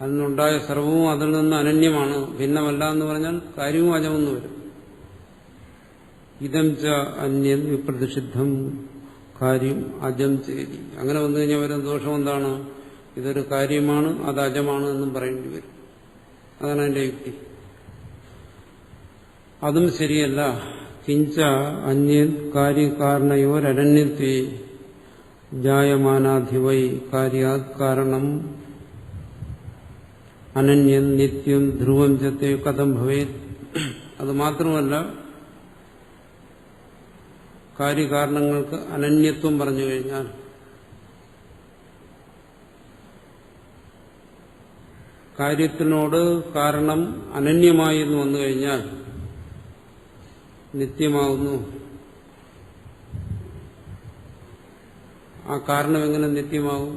അതിനുണ്ടായ സർവവും അതിൽ നിന്ന് അനന്യമാണ്, ഭിന്നമല്ല എന്ന് പറഞ്ഞാൽ കാര്യവും അജമെന്ന് വരും. ഇതം ച അന്യം വിപ്രതിഷിദ്ധം കാര്യം അജം ചേരി. അങ്ങനെ വന്നു കഴിഞ്ഞാൽ വരുന്ന ദോഷം എന്താണ്? ഇതൊരു കാര്യമാണ്, അത് അജമാണ് എന്നും പറയേണ്ടി വരും. അതാണ് അതിന്റെ യുക്തി. അതും ശരിയല്ല. കിഞ്ച അന്യൻ കാര്യകാരണയോരന്യത്വേ ജായമാനാധിവൈ കാര്യാത് കാരണം അനന്യൻ നിത്യം ധ്രുവം ചത്തെ കഥം ഭവേത്. അത് മാത്രമല്ല, കാര്യകാരണങ്ങൾക്ക് അനന്യത്വം പറഞ്ഞു കഴിഞ്ഞാൽ കാര്യത്തിനോട് കാരണം അനന്യമായി എന്ന് വന്നു കഴിഞ്ഞാൽ നിത്യമാകുന്നു. ആ കാരണം എങ്ങനെ നിത്യമാകും?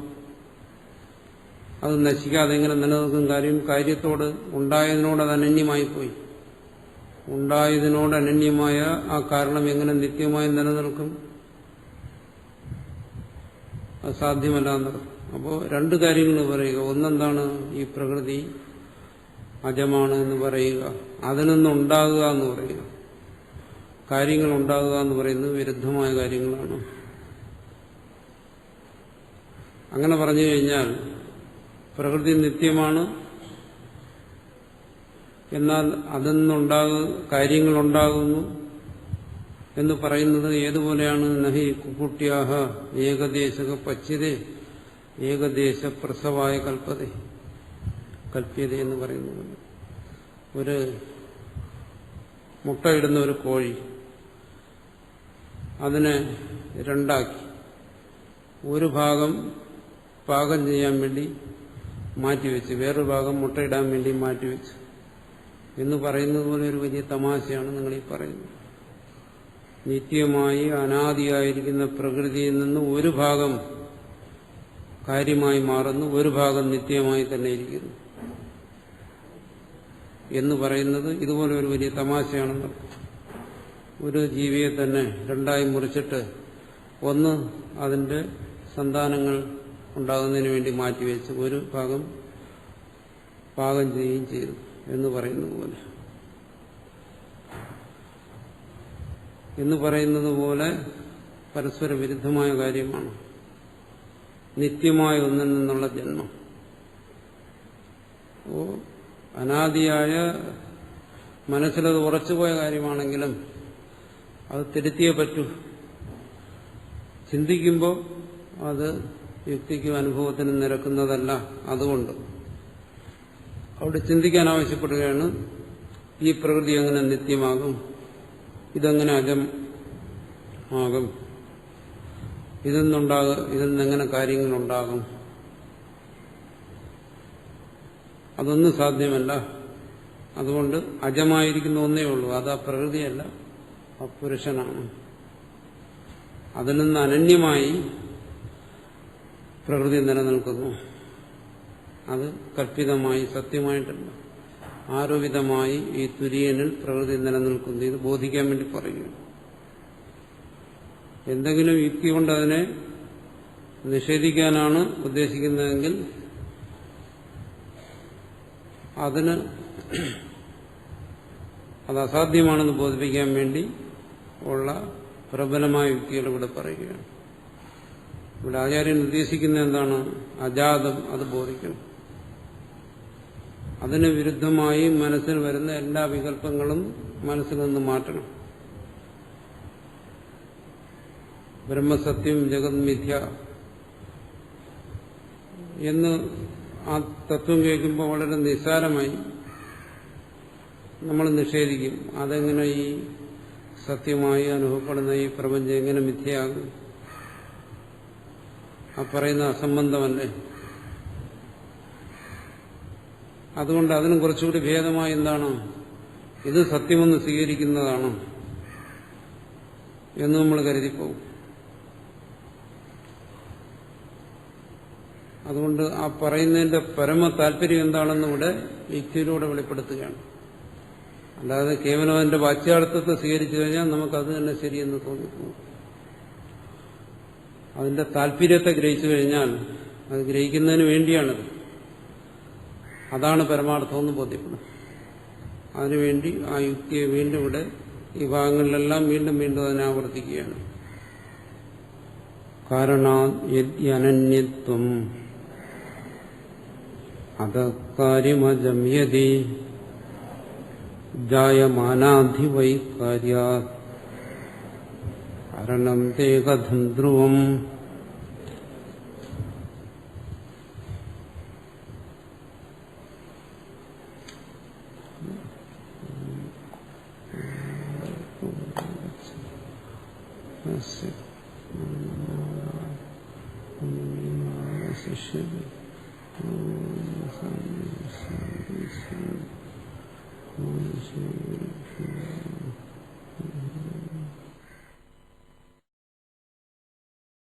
അത് നശിക്കാതെ എങ്ങനെ നിലനിൽക്കും? കാര്യത്തോട് ഉണ്ടായതിനോട് അത് അനന്യമായി പോയി. ഉണ്ടായതിനോട് അനന്യമായ ആ കാരണം എങ്ങനെ നിത്യമായി നിലനിൽക്കും? അത് സാധ്യമല്ല എന്നർത്ഥം. അപ്പോൾ രണ്ട് കാര്യങ്ങൾ പറയുക. ഒന്നെന്താണ്? ഈ പ്രകൃതി അജമാണ് എന്ന് പറയുക, അതിൽ നിന്നുണ്ടാകുക എന്ന് പറയുക. കാര്യങ്ങൾ ഉണ്ടാകുക എന്ന് പറയുന്നത് വിരുദ്ധമായ കാര്യങ്ങളാണ്. അങ്ങനെ പറഞ്ഞു കഴിഞ്ഞാൽ പ്രകൃതി നിത്യമാണ്, എന്നാൽ അതിൽ കാര്യങ്ങളുണ്ടാകുന്നു എന്ന് പറയുന്നത് ഏതുപോലെയാണ്? നഹി കുക്കുട്ട്യാഹ ഏകദേശക പച്യതേ ഏകദേശ പ്രസവായ കൽപ്യത എന്ന് പറയുന്നത്. ഒരു മുട്ടയിടുന്ന ഒരു കോഴി, അതിനെ രണ്ടാക്കി ഒരു ഭാഗം പാകം ചെയ്യാൻ വേണ്ടി മാറ്റിവെച്ച് വേറൊരു ഭാഗം മുട്ടയിടാൻ വേണ്ടി മാറ്റിവെച്ച് എന്ന് പറയുന്നത് പോലെ ഒരു വലിയ തമാശയാണ് നിങ്ങൾ ഈ പറയുന്നത്. നിത്യമായി അനാദിയായിരിക്കുന്ന പ്രകൃതിയിൽ നിന്ന് ഒരു ഭാഗം കാര്യമായി മാറുന്നു, ഒരു ഭാഗം നിത്യമായി തന്നെ ഇരിക്കുന്നു എന്ന് പറയുന്നത് ഇതുപോലെ ഒരു വലിയ തമാശയാണെന്ന്. ഒരു ജീവിയെ തന്നെ രണ്ടായി മുറിച്ചിട്ട് ഒന്ന് അതിന്റെ സന്താനങ്ങൾ ഉണ്ടാകുന്നതിന് വേണ്ടി മാറ്റിവെച്ച് ഒരു ഭാഗം പാകം ചെയ്യുകയും ചെയ്തു എന്ന് പറയുന്നത് പോലെ പരസ്പര വിരുദ്ധമായ കാര്യമാണ് നിത്യമായ ഒന്നിൽ നിന്നുള്ള ജന്മം. അനാദിയായ മനസ്സിലത് ഉറച്ചുപോയ കാര്യമാണെങ്കിലും അത് തിരുത്തിയേ പറ്റൂ. ചിന്തിക്കുമ്പോൾ അത് യുക്തിക്കും അനുഭവത്തിനും നിരക്കുന്നതല്ല. അതുകൊണ്ട് അവിടെ ചിന്തിക്കാൻ ആവശ്യപ്പെടുകയാണ്, ഈ പ്രകൃതി എങ്ങനെ നിത്യമാകും, ഇതെങ്ങനെ അജമാകും, ഇതിൽ നിന്നെങ്ങനെ കാര്യങ്ങളുണ്ടാകും? അതൊന്നും സാധ്യമല്ല. അതുകൊണ്ട് അജമായിരിക്കുന്ന ഒന്നേ ഉള്ളൂ, അത് ആ പ്രകൃതിയല്ല, ആ പുരുഷനാണ്. അതിൽ നിന്ന് അനന്യമായി പ്രകൃതി നിലനിൽക്കുന്നു. അത് കൽപ്പിതമായി സത്യമായിട്ടല്ല, ആരോപിതമായി ഈ തുര്യനിൽ പ്രകൃതി നിലനിൽക്കുന്നു. ഇത് ബോധിക്കാൻ വേണ്ടി പറയുകയാണ്. എന്തെങ്കിലും യുക്തി കൊണ്ട് അതിനെ നിഷേധിക്കാനാണ് ഉദ്ദേശിക്കുന്നതെങ്കിൽ അത് അസാധ്യമാണെന്ന് ബോധിപ്പിക്കാൻ വേണ്ടി ഉള്ള പ്രബലമായ യുക്തികൾ ഇവിടെ പറയുകയാണ്. ഇവിടെ ആചാര്യൻ ഉദ്ദേശിക്കുന്ന എന്താണ്? അജാതം, അത് ബോധിക്കണം. അതിന് വിരുദ്ധമായി മനസ്സിൽ വരുന്ന എല്ലാ വികല്പങ്ങളും മനസ്സിൽ നിന്ന് മാറ്റണം. ബ്രഹ്മസത്യം ജഗത് മിഥ്യ എന്ന് ആ തത്വം കേൾക്കുമ്പോൾ വളരെ നിസ്സാരമായി നമ്മൾ നിഷേധിക്കും. അതെങ്ങനെ ഈ സത്യമായി അനുഭവപ്പെടുന്ന ഈ പ്രപഞ്ചം എങ്ങനെ മിഥ്യയാകും? ആ പറയുന്ന അസംബന്ധമല്ലേ? അതുകൊണ്ട് അതിനും കുറച്ചുകൂടി ഭേദമായി എന്താണ്, ഇത് സത്യമെന്ന് സ്വീകരിക്കുന്നതാണ് എന്ന് നമ്മൾ കരുതിപ്പോകും. അതുകൊണ്ട് ആ പറയുന്നതിന്റെ പരമ താല്പര്യം എന്താണെന്ന് ഇവിടെ യുക്തിയിലൂടെ വെളിപ്പെടുത്തുകയാണ്. അല്ലാതെ കേവലം അതിന്റെ വാച്യാർത്ഥത്തെ സ്വീകരിച്ചു കഴിഞ്ഞാൽ നമുക്കത് തന്നെ ശരിയെന്ന് തോന്നിപ്പോകും. അതിന്റെ താല്പര്യത്തെ ഗ്രഹിച്ചു കഴിഞ്ഞാൽ അത് ഗ്രഹിക്കുന്നതിന് വേണ്ടിയാണത്. അതാണ് പരമാർത്ഥമെന്ന് ബോധ്യപ്പെടും. അതിനുവേണ്ടി ആ യുക്തിയെ വീണ്ടും ഇവിടെ ഈ ഭാഗങ്ങളിലെല്ലാം വീണ്ടും വീണ്ടും അതിനെ ആവർത്തിക്കുകയാണ്. കാരണാന്യത്വം അതകാര്യമജംയതി ജായമാനാധിവൈകാര്യാത് കാരണം തേ കഥം ധ്രുവം. ശിഷ്യ